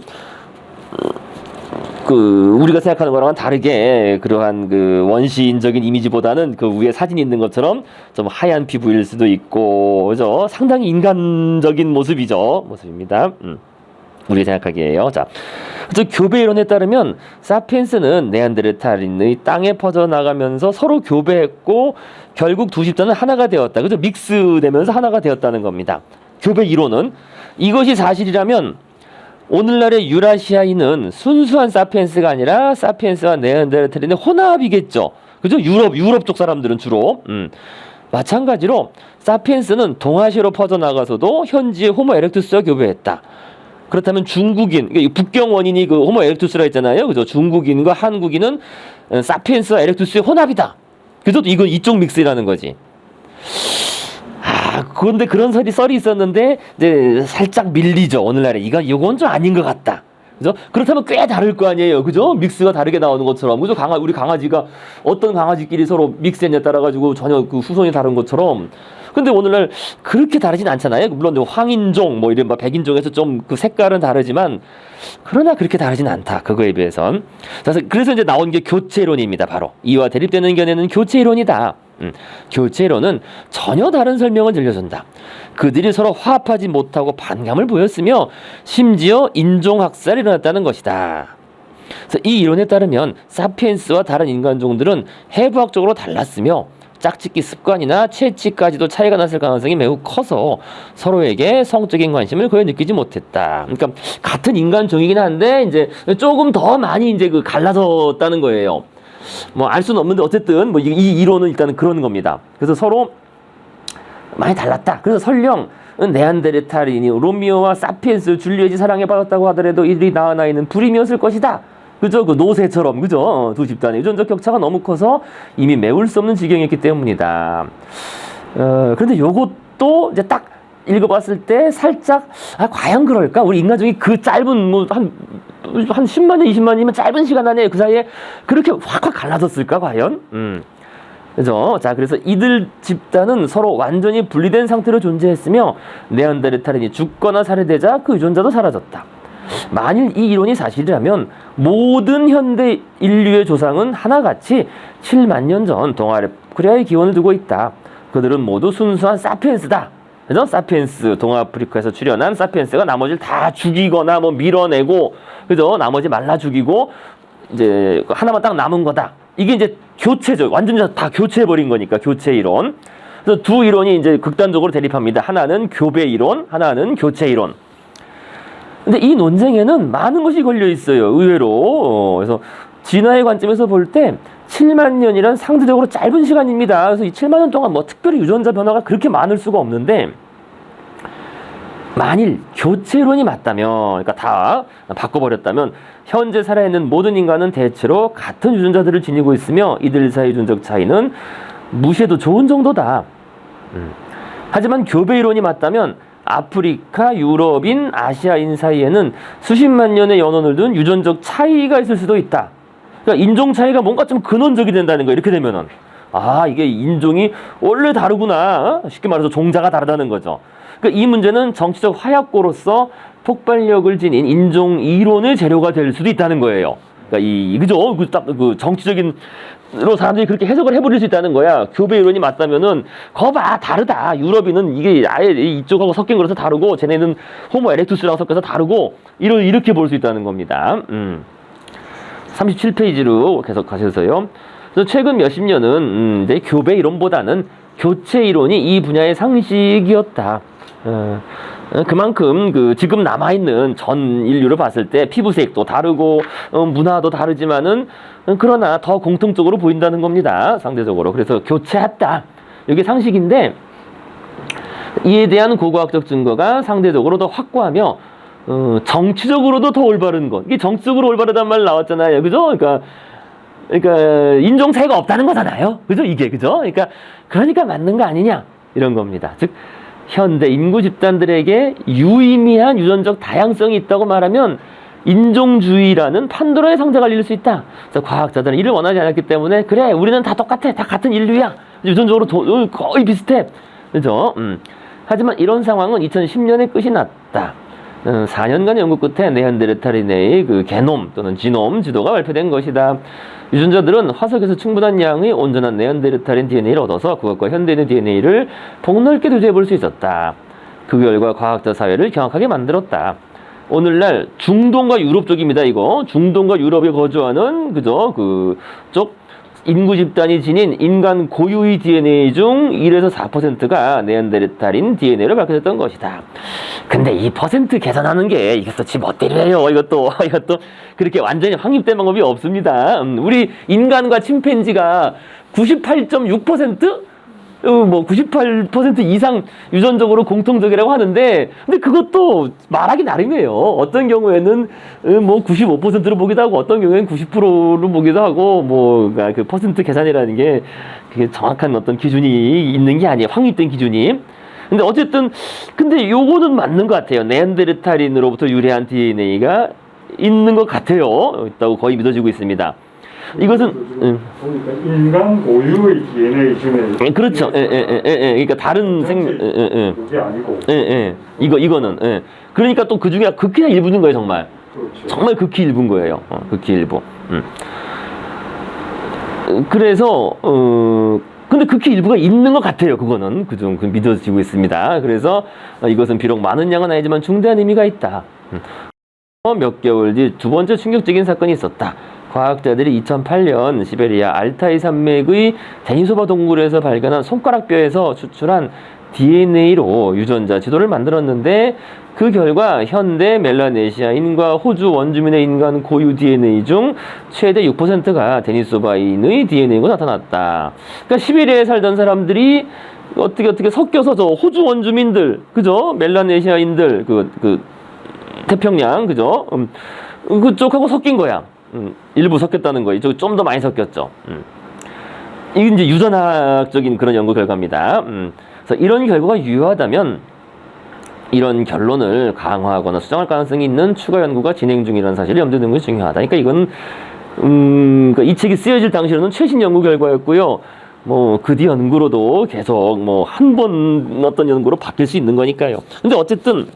그 우리가 생각하는 거랑은 다르게 그러한 그 원시인적인 이미지보다는 그 위에 사진이 있는 것처럼 좀 하얀 피부일 수도 있고, 그죠? 상당히 인간적인 모습입니다. 우리 생각하기에요. 자, 그래서 교배 이론에 따르면 사피엔스는 네안데르탈인의 땅에 퍼져나가면서 서로 교배했고 결국 두 집단은 하나가 되었다. 그죠? 믹스되면서 하나가 되었다는 겁니다. 교배 이론은 이것이 사실이라면 오늘날의 유라시아인은 순수한 사피엔스가 아니라 사피엔스와 네안데르탈인의 혼합이겠죠. 그죠? 유럽 쪽 사람들은 주로. 마찬가지로 사피엔스는 동아시아로 퍼져나가서도 현지의 호모 에렉투스와 교배했다. 그렇다면 중국인, 그러니까 북경 원인이 그 호모 에렉투스라 했잖아요. 그죠? 중국인과 한국인은 사피엔스와 에렉투스의 혼합이다. 그죠? 이건 이쪽 믹스라는 거지. 그런데 그런 썰이 있었는데 이제 살짝 밀리죠. 오늘날에 이건 좀 아닌 것 같다. 그죠? 그렇다면 꽤 다를 거 아니에요. 그죠? 믹스가 다르게 나오는 것처럼. 그죠? 우리 강아지가 어떤 강아지끼리 서로 믹스했냐에 따라 가지고 전혀 그 후손이 다른 것처럼. 근데 오늘날 그렇게 다르진 않잖아요. 물론 황인종 뭐 이런 백인종에서 좀 그 색깔은 다르지만 그러나 그렇게 다르진 않다. 그거에 비해선. 그래서 이제 나온 게 교체론입니다. 바로 이와 대립되는 견해는 교체론이다. 교체론은 전혀 다른 설명을 들려준다. 그들이 서로 화합하지 못하고 반감을 보였으며 심지어 인종학살이 일어났다는 것이다. 그래서 이 이론에 따르면 사피엔스와 다른 인간종들은 해부학적으로 달랐으며 짝짓기 습관이나 채취까지도 차이가 났을 가능성이 매우 커서 서로에게 성적인 관심을 거의 느끼지 못했다. 그러니까 같은 인간종이긴 한데 이제 조금 더 많이 이제 그 갈라졌다는 거예요. 뭐 알 수는 없는데 어쨌든 뭐 이 이론은 일단은 그런 겁니다. 그래서 서로 많이 달랐다. 그래서 설령 네안데르탈인이 로미오와 사피엔스 줄리엣이 사랑해받았다고 하더라도 이들이 낳은 아이는 불임이었을 것이다. 그죠? 그 노새처럼, 그죠? 두 집단의 유전적 격차가 너무 커서 이미 메울 수 없는 지경이었기 때문이다. 그런데 요것도 이제 딱 읽어봤을 때 살짝 과연 그럴까? 우리 인간 중에 그 짧은 뭐 한 10만 년, 20만 년이면 짧은 시간 안에 그 사이에 그렇게 확확 갈라졌을까 과연? 그죠? 자, 그래서 이들 집단은 서로 완전히 분리된 상태로 존재했으며 네안데르탈인이 죽거나 살해되자 그 유전자도 사라졌다. 만일 이 이론이 사실이라면 모든 현대 인류의 조상은 하나같이 7만 년 전 동아프리카의 기원을 두고 있다. 그들은 모두 순수한 사피엔스다. 그죠? 사피엔스, 동아프리카에서 출현한 사피엔스가 나머지를 다 죽이거나 뭐 밀어내고, 그죠? 나머지 말라 죽이고, 이제 하나만 딱 남은 거다. 이게 이제 교체죠. 완전히 다 교체해버린 거니까, 교체 이론. 그래서 두 이론이 이제 극단적으로 대립합니다. 하나는 교배 이론, 하나는 교체 이론. 근데 이 논쟁에는 많은 것이 걸려 있어요. 의외로. 그래서 진화의 관점에서 볼 때 7만 년이란 상대적으로 짧은 시간입니다. 그래서 이 7만 년 동안 뭐 특별히 유전자 변화가 그렇게 많을 수가 없는데, 만일 교체론이 맞다면, 그러니까 다 바꿔버렸다면 현재 살아있는 모든 인간은 대체로 같은 유전자들을 지니고 있으며 이들 사이 유전적 차이는 무시해도 좋은 정도다. 하지만 교배 이론이 맞다면 아프리카, 유럽인, 아시아인 사이에는 수십만 년의 연원을 둔 유전적 차이가 있을 수도 있다. 그러니까 인종 차이가 뭔가 좀 근원적이 된다는 거예요. 이렇게 되면은 이게 인종이 원래 다르구나. 쉽게 말해서 종자가 다르다는 거죠. 그러니까 이 문제는 정치적 화약고로서 폭발력을 지닌 인종 이론의 재료가 될 수도 있다는 거예요. 그러니까 그죠? 그 정치적인 로 사람들이 그렇게 해석을 해버릴 수 있다는 거야. 교배 이론이 맞다면은 거봐 다르다. 유럽인은 이게 아예 이쪽하고 섞인 거라서 다르고 쟤네는 호모 에렉투스랑 섞여서 다르고 이렇게 볼 수 있다는 겁니다. 37페이지로 계속 가셔서요. 그래서 최근 몇십 년은 이제 교배 이론보다는 교체 이론이 이 분야의 상식이었다. 그만큼 지금 남아있는 전 인류를 봤을 때 피부색도 다르고 문화도 다르지만은 그러나 더 공통적으로 보인다는 겁니다. 상대적으로. 그래서 교체했다. 이게 상식인데 이에 대한 고고학적 증거가 상대적으로 더 확고하며 정치적으로도 더 올바른 것. 이게 정치적으로 올바르단 말 나왔잖아요. 그죠? 그러니까 인종 차이가 없다는 거잖아요. 그죠? 이게 그죠? 그러니까 맞는 거 아니냐 이런 겁니다. 즉 현대 인구 집단들에게 유의미한 유전적 다양성이 있다고 말하면 인종주의라는 판도라의 상자가 열릴 수 있다. 그래서 과학자들은 이를 원하지 않았기 때문에 그래 우리는 다 똑같아. 다 같은 인류야. 유전적으로 거의 비슷해. 그죠? 하지만 이런 상황은 2010년에 끝이 났다. 4년간의 연구 끝에 네안데르탈인의 그 게놈 또는 지놈 지도가 발표된 것이다. 유전자들은 화석에서 충분한 양의 온전한 네안데르탈인 DNA를 얻어서 그것과 현대인의 DNA를 폭넓게 교제해 볼 수 있었다. 그 결과 과학자 사회를 경악하게 만들었다. 오늘날 중동과 유럽 쪽입니다. 이거 중동과 유럽에 거주하는 그죠? 그쪽 인구 집단이 지닌 인간 고유의 DNA 중 1에서 4%가 네안데르탈인 DNA로 밝혀졌던 것이다. 근데 이 퍼센트 계산하는 게 이것도 지 멋대로 해요. 이것도 그렇게 완전히 확립된 방법이 없습니다. 우리 인간과 침팬지가 98.6%? 뭐 98% 이상 유전적으로 공통적이라고 하는데 근데 그것도 말하기 나름이에요. 어떤 경우에는 뭐 95%로 보기도 하고 어떤 경우에는 90%로 보기도 하고 뭐 그 퍼센트 계산이라는 게 그게 정확한 어떤 기준이 있는 게 아니에요. 확립된 기준이. 근데 어쨌든 근데 요거는 맞는 것 같아요. 네안데르탈인으로부터 유래한 DNA가 있는 것 같아요. 있다고 거의 믿어지고 있습니다. 이것은 보니까 인간 고유의 DNA 중에 그렇죠. 그러니까 다른 그게 아니고 이거는 그러니까 또 그 중에 극히 일부인 거예요. 정말 그렇죠. 정말 극히 일부인 거예요. 극히 일부. 그래서 근데 극히 일부가 있는 것 같아요. 그거는 그좀 믿어지고 있습니다. 그래서 이것은 비록 많은 양은 아니지만 중대한 의미가 있다. 몇 개월 뒤 두 번째 충격적인 사건이 있었다. 과학자들이 2008년 시베리아 알타이 산맥의 데니소바 동굴에서 발견한 손가락뼈에서 추출한 DNA로 유전자 지도를 만들었는데 그 결과 현대 멜라네시아인과 호주 원주민의 인간 고유 DNA 중 최대 6%가 데니소바인의 DNA로 나타났다. 그러니까 시베리아에 살던 사람들이 어떻게 섞여서 저 호주 원주민들, 그죠? 멜라네시아인들, 태평양, 그죠? 그쪽하고 섞인 거야. 일부 섞였다는 거예요. 이쪽 좀 더 많이 섞였죠. 이게 이제 유전학적인 그런 연구 결과입니다. 그래서 이런 결과가 유효하다면 이런 결론을 강화하거나 수정할 가능성이 있는 추가 연구가 진행 중이라는 사실을 염두에 두는 것이 중요하다. 그러니까 이건 그러니까 이 책이 쓰여질 당시로는 최신 연구 결과였고요. 뭐 그 뒤 연구로도 계속 뭐 한 번 어떤 연구로 바뀔 수 있는 거니까요. 근데 어쨌든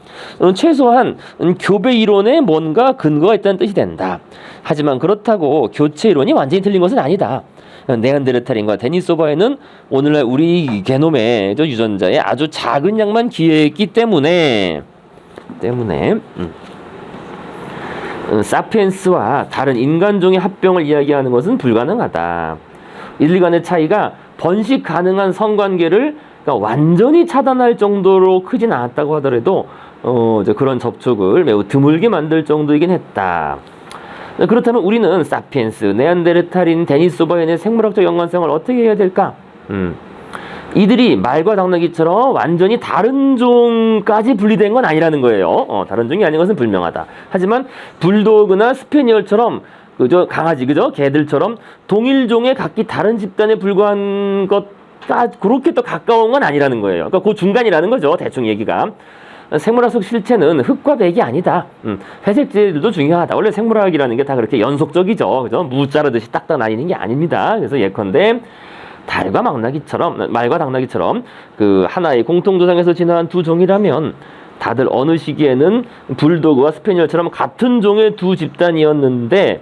최소한 교배 이론에 뭔가 근거가 있다는 뜻이 된다. 하지만 그렇다고 교체 이론이 완전히 틀린 것은 아니다. 네안데르탈인과 데니소바에는 오늘날 우리 게놈의 유전자에 아주 작은 양만 기여했기 때문에 사피엔스와 다른 인간종의 합병을 이야기하는 것은 불가능하다. 이들 간의 차이가 번식 가능한 성관계를 그러니까 완전히 차단할 정도로 크진 않았다고 하더라도 이제 그런 접촉을 매우 드물게 만들 정도이긴 했다. 그렇다면 우리는 사피엔스, 네안데르탈인, 데니소바인의 생물학적 연관성을 어떻게 해야 될까? 이들이 말과 당나귀처럼 완전히 다른 종까지 분리된 건 아니라는 거예요. 다른 종이 아닌 것은 분명하다. 하지만 불도그나 스페니얼처럼 그저 강아지 그저 개들처럼 동일 종의 각기 다른 집단에 불과한 것과 그렇게 또 가까운 건 아니라는 거예요. 그러니까 그 중간이라는 거죠. 대충 얘기가. 생물학 속 실체는 흙과 백이 아니다. 회색제들도 중요하다. 원래 생물학이라는 게 다 그렇게 연속적이죠. 그죠? 무 자르듯이 딱딱 나뉘는 게 아닙니다. 그래서 예컨대 말과 당나귀처럼 그 하나의 공통조상에서 진화한 두 종이라면 다들 어느 시기에는 불도그와 스페니얼처럼 같은 종의 두 집단이었는데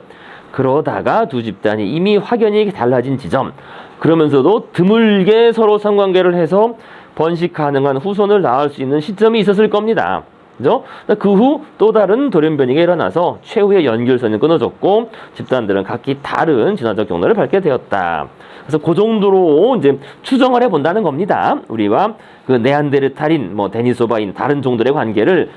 그러다가 두 집단이 이미 확연히 달라진 지점, 그러면서도 드물게 서로 성관계를 해서 번식 가능한 후손을 낳을 수 있는 시점이 있었을 겁니다. 그죠? 그 후 또 다른 돌연변이가 일어나서 최후의 연결선이 끊어졌고 집단들은 각기 다른 진화적 경로를 밟게 되었다. 그래서 그 정도로 이제 추정을 해본다는 겁니다. 우리와 그 네안데르탈인, 뭐 데니소바인 다른 종들의 관계를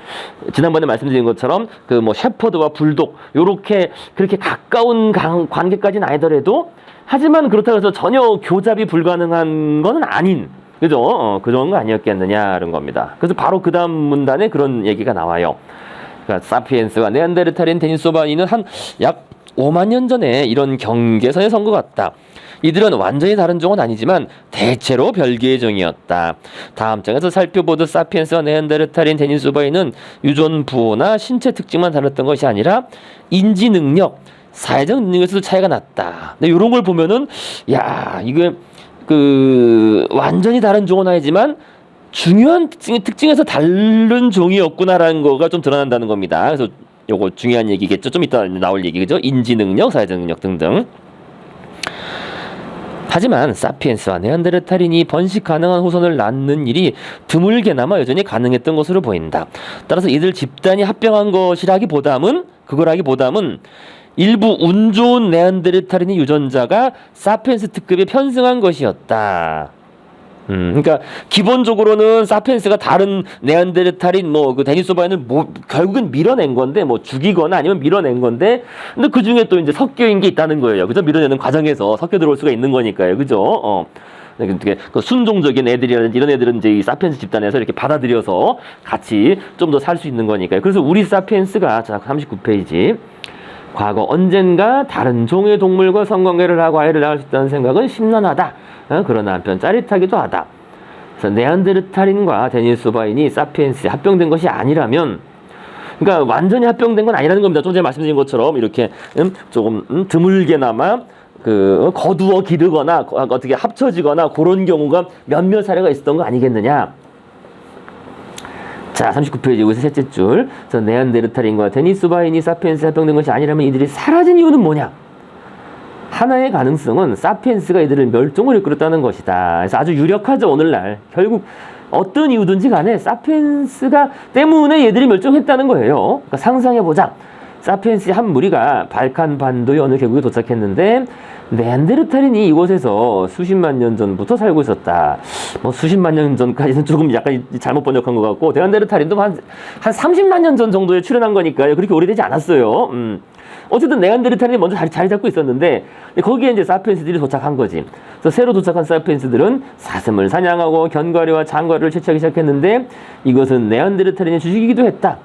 지난번에 말씀드린 것처럼 그 뭐 셰퍼드와 불독 요렇게 그렇게 가까운 관계까지는 아니더라도 하지만 그렇다고 해서 전혀 교잡이 불가능한 것은 아닌. 그죠? 그 정도가 아니었겠느냐는 겁니다. 그래서 바로 그 다음 문단에 그런 얘기가 나와요. 그러니까 사피엔스와 네안데르탈인, 데니소바인은 한 약 5만 년 전에 이런 경계선에 선 것 같다. 이들은 완전히 다른 종은 아니지만 대체로 별개의 종이었다. 다음 장에서 살펴보듯 사피엔스와 네안데르탈인, 데니소바인은 유전 부호나 신체 특징만 달랐던 것이 아니라 인지 능력, 사회적 능력에서도 차이가 났다. 근데 이런 걸 보면은 야 이게 그 완전히 다른 종은 아니지만 중요한 특징에서 다른 종이었구나라는 거가 좀 드러난다는 겁니다. 그래서 요거 중요한 얘기겠죠. 좀 이따 나올 얘기 그죠? 인지 능력, 사회적 능력 등등. 하지만 사피엔스와 네안데르탈인이 번식 가능한 후손을 낳는 일이 드물게나마 여전히 가능했던 것으로 보인다. 따라서 이들 집단이 합병한 것이라기보다는 일부 운 좋은 네안데르탈인의 유전자가 사피엔스 특급에 편승한 것이었다. 그러니까 기본적으로는 사피엔스가 다른 네안데르탈인 뭐 그 데니소바인을 뭐 결국은 밀어낸 건데 뭐 죽이거나 아니면 밀어낸 건데 근데 그 중에 또 이제 섞여인 게 있다는 거예요. 그죠? 밀어내는 과정에서 섞여 들어올 수가 있는 거니까요. 그죠? 그 순종적인 애들이라든지 이런 애들은 이제 이 사피엔스 집단에서 이렇게 받아들여서 같이 좀 더 살 수 있는 거니까요. 그래서 우리 사피엔스가 자 39페이지 과거 언젠가 다른 종의 동물과 성관계를 하고 아이를 낳을 수 있다는 생각은 심란하다. 그러나 한편 짜릿하기도 하다. 그래서 네안데르탈인과 데니소바인이 사피엔스에 합병된 것이 아니라면, 그러니까 완전히 합병된 건 아니라는 겁니다. 좀 전에 말씀드린 것처럼 이렇게 조금 드물게나마 그 거두어 기르거나 어떻게 합쳐지거나 그런 경우가 몇몇 사례가 있었던 거 아니겠느냐. 자, 39페이지 여기서 셋째 줄. 그래서 네안데르탈인과 데니소바인이 사피엔스에 합병된 것이 아니라면 이들이 사라진 이유는 뭐냐? 하나의 가능성은 사피엔스가 이들을 멸종을 이끌었다는 것이다. 그래서 아주 유력하죠, 오늘날. 결국 어떤 이유든지 간에 사피엔스가 때문에 얘들이 멸종했다는 거예요. 그러니까 상상해보자. 사피엔스의 한 무리가 발칸 반도의 어느 계곡에 도착했는데 네안데르탈인이 이곳에서 수십만 년 전부터 살고 있었다. 뭐 수십만 년 전까지는 조금 약간 잘못 번역한 것 같고 네안데르탈인도 한 30만 년 전 정도에 출현한 거니까요. 그렇게 오래되지 않았어요. 어쨌든 네안데르탈인이 먼저 자리 잡고 있었는데 거기에 이제 사피엔스들이 도착한 거지. 그래서 새로 도착한 사피엔스들은 사슴을 사냥하고 견과류와 장과류를 채취하기 시작했는데 이것은 네안데르탈인의 주식이기도 했다.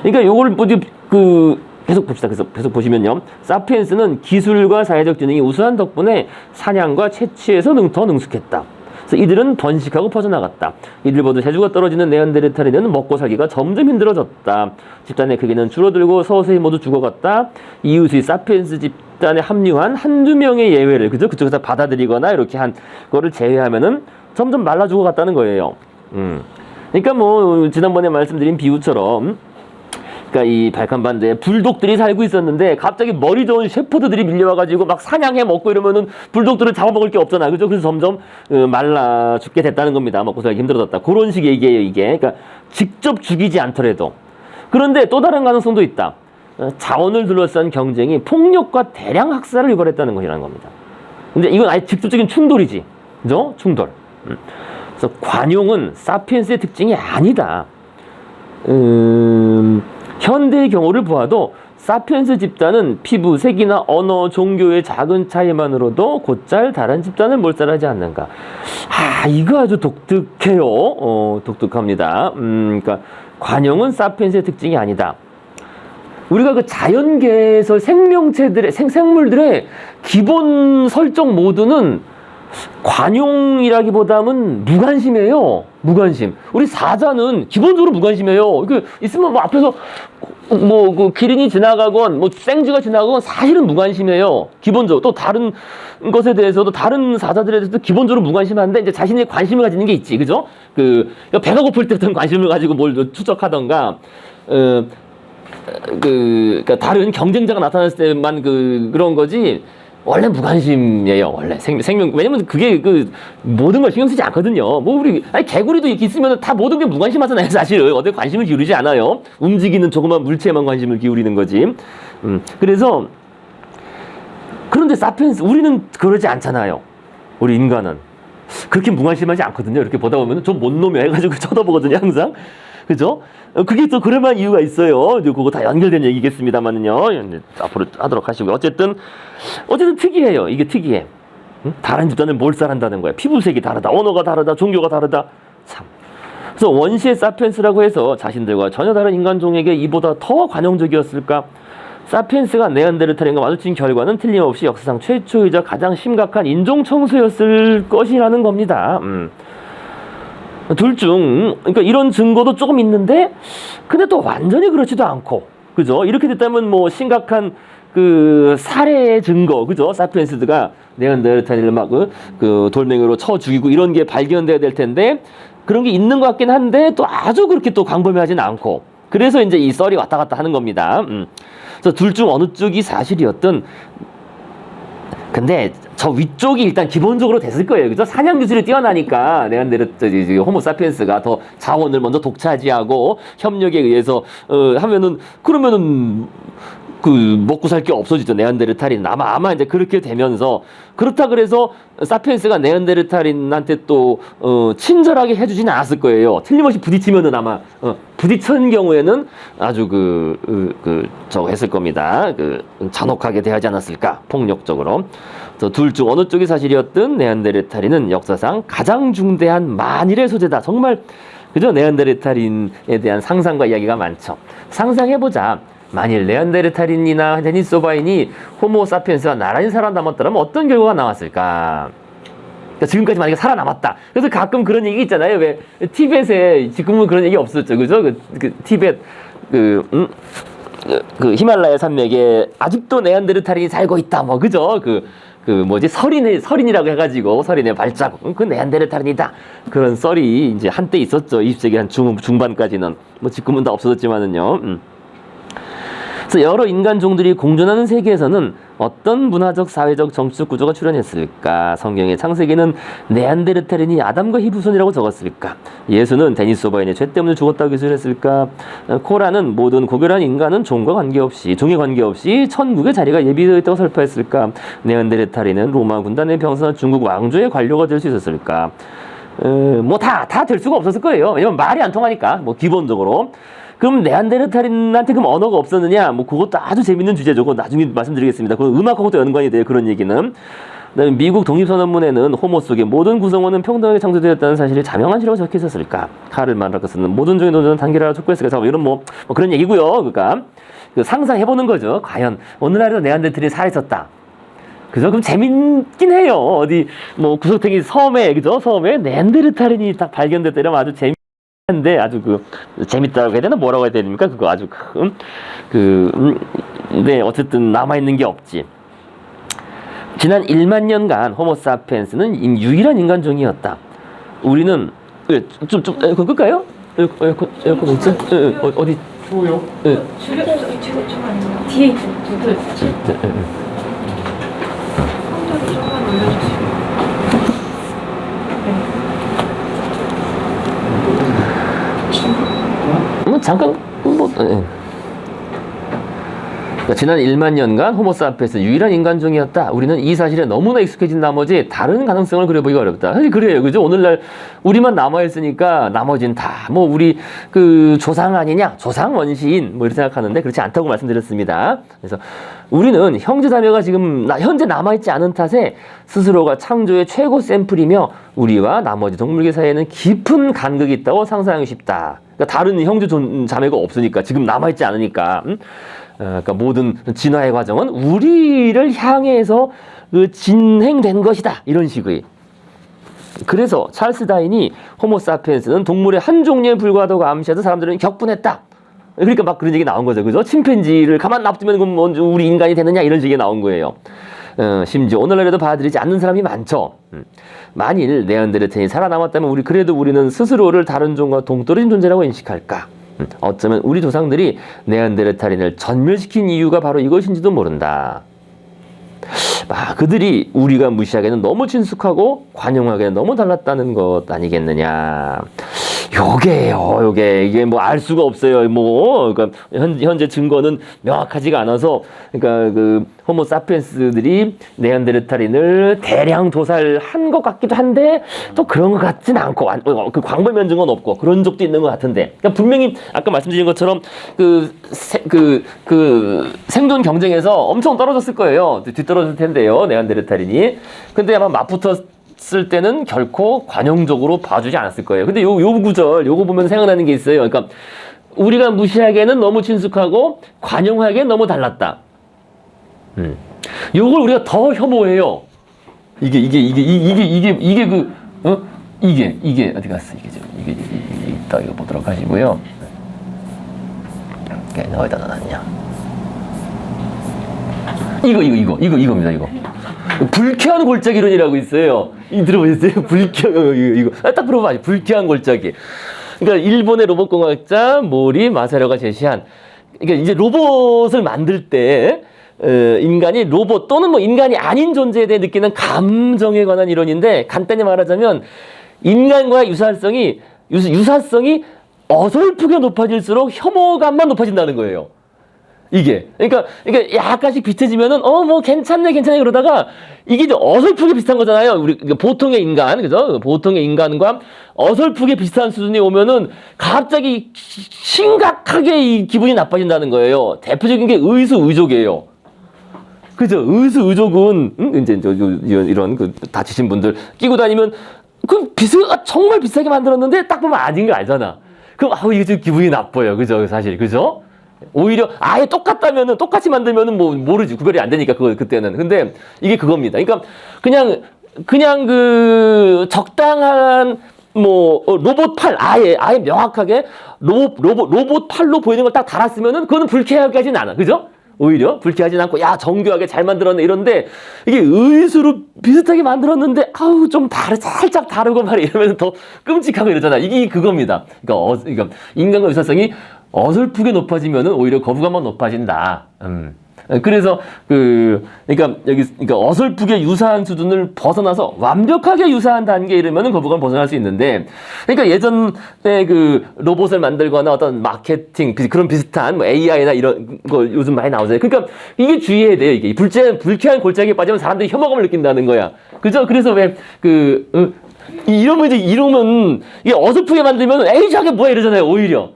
그러니까 요거를 계속 봅시다. 그래서 계속 보시면요. 사피엔스는 기술과 사회적 지능이 우수한 덕분에 사냥과 채취에서 더 능숙했다. 그래서 이들은 번식하고 퍼져나갔다. 이들보다 체주가 떨어지는 네안데르탈인은 먹고 살기가 점점 힘들어졌다. 집단의 크기는 줄어들고 서서히 모두 죽어갔다. 이웃의 사피엔스 집단에 합류한 한두 명의 예외를 그쪽에서 받아들이거나 이렇게 한 거를 제외하면은 점점 말라 죽어갔다는 거예요. 그러니까 뭐 지난번에 말씀드린 비유처럼, 그러니까 이 발칸반도에 불독들이 살고 있었는데 갑자기 머리 좋은 셰퍼드들이 밀려와가지고 막 사냥해 먹고 이러면은 불독들을 잡아먹을 게 없잖아, 그죠? 그래서 점점 말라 죽게 됐다는 겁니다. 먹고 살기 힘들어졌다. 그런 식의 얘기예요, 이게. 그러니까 직접 죽이지 않더라도. 그런데 또 다른 가능성도 있다. 자원을 둘러싼 경쟁이 폭력과 대량 학살을 유발했다는 것이라는 겁니다. 근데 이건 아예 직접적인 충돌이지, 그죠? 충돌. 그래서 관용은 사피엔스의 특징이 아니다. 현대의 경우를 보아도 사피엔스 집단은 피부, 색이나 언어, 종교의 작은 차이만으로도 곧잘 다른 집단을 몰살하지 않는가. 이거 아주 독특해요. 독특합니다. 그러니까 관용은 사피엔스의 특징이 아니다. 우리가 그 자연계에서 생명체들의 생물들의 기본 설정 모드는 관용이라기보다는 무관심이에요. 무관심. 우리 사자는 기본적으로 무관심해요. 그 있으면 뭐 앞에서 뭐 그 기린이 지나가건 뭐 생쥐가 지나가건 사실은 무관심해요. 기본적으로. 또 다른 것에 대해서도, 다른 사자들에 대해서도 기본적으로 무관심한데 이제 자신의 관심을 가지는 게 있지, 그죠? 배가 고플 때 어떤 관심을 가지고 뭘 추적하던가, 그러니까 다른 경쟁자가 나타났을 때만 그런 거지. 원래 무관심이에요. 원래 생명. 왜냐면 그게 모든 걸 신경 쓰지 않거든요. 뭐 개구리도 이렇게 있으면 다 모든 게 무관심하잖아요. 사실은 어디 관심을 기울이지 않아요. 움직이는 조그만 물체에만 관심을 기울이는 거지. 그래서 그런데 사피엔스, 우리는 그러지 않잖아요. 우리 인간은 그렇게 무관심하지 않거든요. 이렇게 보다 보면 좀 못 놈이 해가지고 쳐다보거든요, 항상. 그죠? 그게 또 그럴만한 이유가 있어요. 그거 다 연결된 얘기겠습니다만은요. 앞으로 하도록 하시고요. 어쨌든 특이해요. 이게 특이해. 다른 집단을 몰살한다는 거야. 피부색이 다르다, 언어가 다르다, 종교가 다르다. 참. 그래서 원시의 사피엔스라고 해서 자신들과 전혀 다른 인간종에게 이보다 더 관용적이었을까? 사피엔스가 네안데르탈인과 마주친 결과는 틀림없이 역사상 최초이자 가장 심각한 인종 청소였을 것이라는 겁니다. 둘 중, 그러니까 이런 증거도 조금 있는데, 근데 또 완전히 그렇지도 않고, 그죠? 이렇게 됐다면 뭐 심각한 살해의 증거, 그죠? 사피엔스가 네안데르탈인을 막 돌멩이로 쳐 죽이고 이런 게 발견돼야 될 텐데, 그런 게 있는 것 같긴 한데, 또 아주 그렇게 또 광범위하진 않고, 그래서 이제 이 썰이 왔다 갔다 하는 겁니다. 그래서 둘 중 어느 쪽이 사실이었든, 근데 저 위쪽이 일단 기본적으로 됐을 거예요. 그죠? 사냥 기술이 뛰어나니까 호모 사피엔스가 더 자원을 먼저 독차지하고 협력에 의해서 하면은, 그러면은 먹고 살 게 없어지죠. 네안데르탈인. 아마 이제 그렇게 되면서, 그렇다 그래서 사피엔스가 네안데르탈인한테 또 친절하게 해주지는 않았을 거예요. 틀림없이 부딪히면은 아마 부딪힌 경우에는 아주 저거 했을 겁니다. 잔혹하게 대하지 않았을까, 폭력적으로. 그래서 둘 중 어느 쪽이 사실이었든 네안데르탈인은 역사상 가장 중대한 만일의 소재다. 정말, 그죠? 네안데르탈인에 대한 상상과 이야기가 많죠. 상상해보자. 만일 네안데르탈인이나 데니소바인이 호모 사피엔스가 나란히 살아남았더라면 어떤 결과가 나왔을까? 그러니까 지금까지 만약에 살아남았다. 그래서 가끔 그런 얘기 있잖아요. 왜 티벳에 지금은 그런 얘기 없었죠, 그죠? 티벳 히말라야 산맥에 아직도 네안데르탈인이 살고 있다, 뭐, 그죠? 서린이라고 해가지고, 서린의 발자국, 네안데르탈인이다. 그런 썰이 이제 한때 있었죠. 20세기 한 중반까지는. 뭐 지금은 다 없어졌지만은요. 그래서 여러 인간종들이 공존하는 세계에서는 어떤 문화적, 사회적, 정치적 구조가 출현했을까? 성경의 창세기는 네안데르탈인이 아담과 히브손이라고 적었을까? 예수는 데니소바인의 죄 때문에 죽었다고 기술했을까? 코란은 모든 고결한 인간은 종에 관계없이 천국의 자리가 예비되어 있다고 설파했을까? 네안데르탈인은 로마 군단의 병사나 중국 왕조의 관료가 될 수 있었을까? 뭐 다 될 수가 없었을 거예요. 왜냐면 말이 안 통하니까, 뭐 기본적으로. 그럼 네안데르탈인한테 그럼 언어가 없었느냐? 뭐 그것도 아주 재밌는 주제죠. 그거 나중에 말씀드리겠습니다. 그 음악하고도 연관이 돼요. 그런 얘기는. 그다음에 미국 독립선언문에는 호모 속의 모든 구성원은 평등하게 창조되었다는 사실이 자명한 시라고 적혀 있었을까? 카를 마르크스는 모든 종의 노조는 단결하라 촉구했을까? 이런 뭐 그런 얘기고요. 그러니까 상상해보는 거죠. 과연 오늘날에도 네안데르탈인이 살아있었다. 그죠? 그럼 재밌긴 해요. 어디 뭐 구석탱이 섬에 그죠? 섬에 네안데르탈인이 딱 발견됐다 이러면 아주 재밌는데 아주 재밌다고 해야 되나 뭐라고 해야 됩니까? 그거 아주 네 어쨌든 남아 있는 게 없지. 지난 1만 년간 호모사피엔스는 유일한 인간종이었다. 우리는 좀 에어컨 끌까요? 에어컨 있죠? 어디? 추워요? 줄여 좀 아니에요. 뒤에 있죠. 성적이 조금만 올려주시고. 잠깐 그러니까 지난 1만 년간 호모사피엔스 유일한 인간종이었다. 우리는 이 사실에 너무나 익숙해진 나머지 다른 가능성을 그려보기가 어렵다. 사실 그래요, 그죠? 오늘날 우리만 남아 있으니까 나머지는 다 뭐 우리 조상 아니냐, 조상 원시인 뭐 이렇게 생각하는데 그렇지 않다고 말씀드렸습니다. 그래서 우리는 형제자매가 지금 현재 남아 있지 않은 탓에 스스로가 창조의 최고 샘플이며 우리와 나머지 동물계 사이에는 깊은 간극이 있다고 상상하기 쉽다. 그러니까 다른 형제 자매가 없으니까 지금 남아 있지 않으니까. 그러니까 모든 진화의 과정은 우리를 향해서 진행된 것이다. 이런 식의. 그래서 찰스 다윈이 호모사피엔스는 동물의 한 종류에 불과하다고 암시해서 사람들은 격분했다. 그러니까 막 그런 얘기 나온 거죠. 그죠? 침팬지를 가만 놔두면 그럼 먼저 우리 인간이 되느냐 이런 식이 나온 거예요. 심지어 오늘날에도 받아들이지 않는 사람이 많죠. 만일 네안데르탈인이 살아남았다면 우리는 스스로를 다른 종과 동떨어진 존재라고 인식할까? 어쩌면 우리 조상들이 네안데르탈인을 전멸시킨 이유가 바로 이것인지도 모른다. 그들이 우리가 무시하기에는 너무 친숙하고 관용하기에는 너무 달랐다는 것 아니겠느냐. 이게 뭐 알 수가 없어요. 그러니까 현재 증거는 명확하지가 않아서, 그러니까 호모사피엔스들이 네안데르탈인을 대량 도살한 것 같기도 한데 또 그런 것 같진 않고, 광범위한 증거는 없고 그런 적도 있는 것 같은데, 그러니까 분명히 아까 말씀드린 것처럼 생존 경쟁에서 엄청 떨어졌을 거예요. 뒤떨어졌을 텐데요, 네안데르탈인이. 근데 아마 맞붙었을 때는 결코 관용적으로 봐주지 않았을 거예요. 근데 요 구절, 요거 보면 생각나는 게 있어요. 그러니까 우리가 무시하기에는 너무 친숙하고 관용하기에는 너무 달랐다. 요걸 우리가 더 혐오해요. 이게 어디 갔어? 이게 있다. 이거 보도록 하시고요. 어디다 놨냐? 이겁니다. 이거. 불쾌한 골짜기 이론이라고 있어요. 들어보셨어요? 이거. 딱 들어봐. 불쾌한 골짜기. 그러니까 일본의 로봇 공학자 모리 마사료가 제시한, 그러니까 이제 로봇을 만들 때 인간이 로봇 또는 뭐 인간이 아닌 존재에 대해 느끼는 감정에 관한 이론인데, 간단히 말하자면 인간과의 유사성이 어설프게 높아질수록 혐오감만 높아진다는 거예요. 이게. 그러니까 약간씩 비슷해지면은, 뭐 괜찮네 그러다가, 이게 어설프게 비슷한 거잖아요. 우리, 보통의 인간, 그죠? 보통의 인간과 어설프게 비슷한 수준이 오면은, 갑자기 심각하게 이 기분이 나빠진다는 거예요. 대표적인 게 의수의족이에요. 그죠? 의수의족은, 이제, 이런, 다치신 분들 끼고 다니면, 정말 비슷하게 만들었는데, 딱 보면 아닌 거 알잖아. 그럼, 이게 좀 기분이 나빠요. 그죠? 사실, 그죠? 오히려 아예 똑같이 만들면은 뭐 모르지, 구별이 안 되니까 그때는. 근데 이게 그겁니다. 그러니까 그냥 적당한 로봇 팔, 아예 명확하게 로봇 팔로 보이는 걸 딱 달았으면은 그거는 불쾌하게 하진 않아. 그죠? 오히려 불쾌하진 않고, 정교하게 잘 만들었네 이런데, 이게 의수로 비슷하게 만들었는데 좀 살짝 다르고 말이야 이러면 더 끔찍하고 이러잖아. 이게 그겁니다. 그러니까 인간과 유사성이 어설프게 높아지면은 오히려 거부감만 높아진다. 그래서 그러니까 어설프게 유사한 수준을 벗어나서 완벽하게 유사한 단계에 이르면은 거부감 벗어날 수 있는데, 그러니까 예전에 로봇을 만들거나 어떤 마케팅 그런 비슷한 AI나 이런 거 요즘 많이 나오잖아요. 그러니까 이게 주의해야 돼요. 이게 불쾌한 골짜기에 빠지면 사람들이 혐오감을 느낀다는 거야. 그죠? 그래서 이러면 이게 어설프게 만들면 저게 뭐야 이러잖아요. 오히려.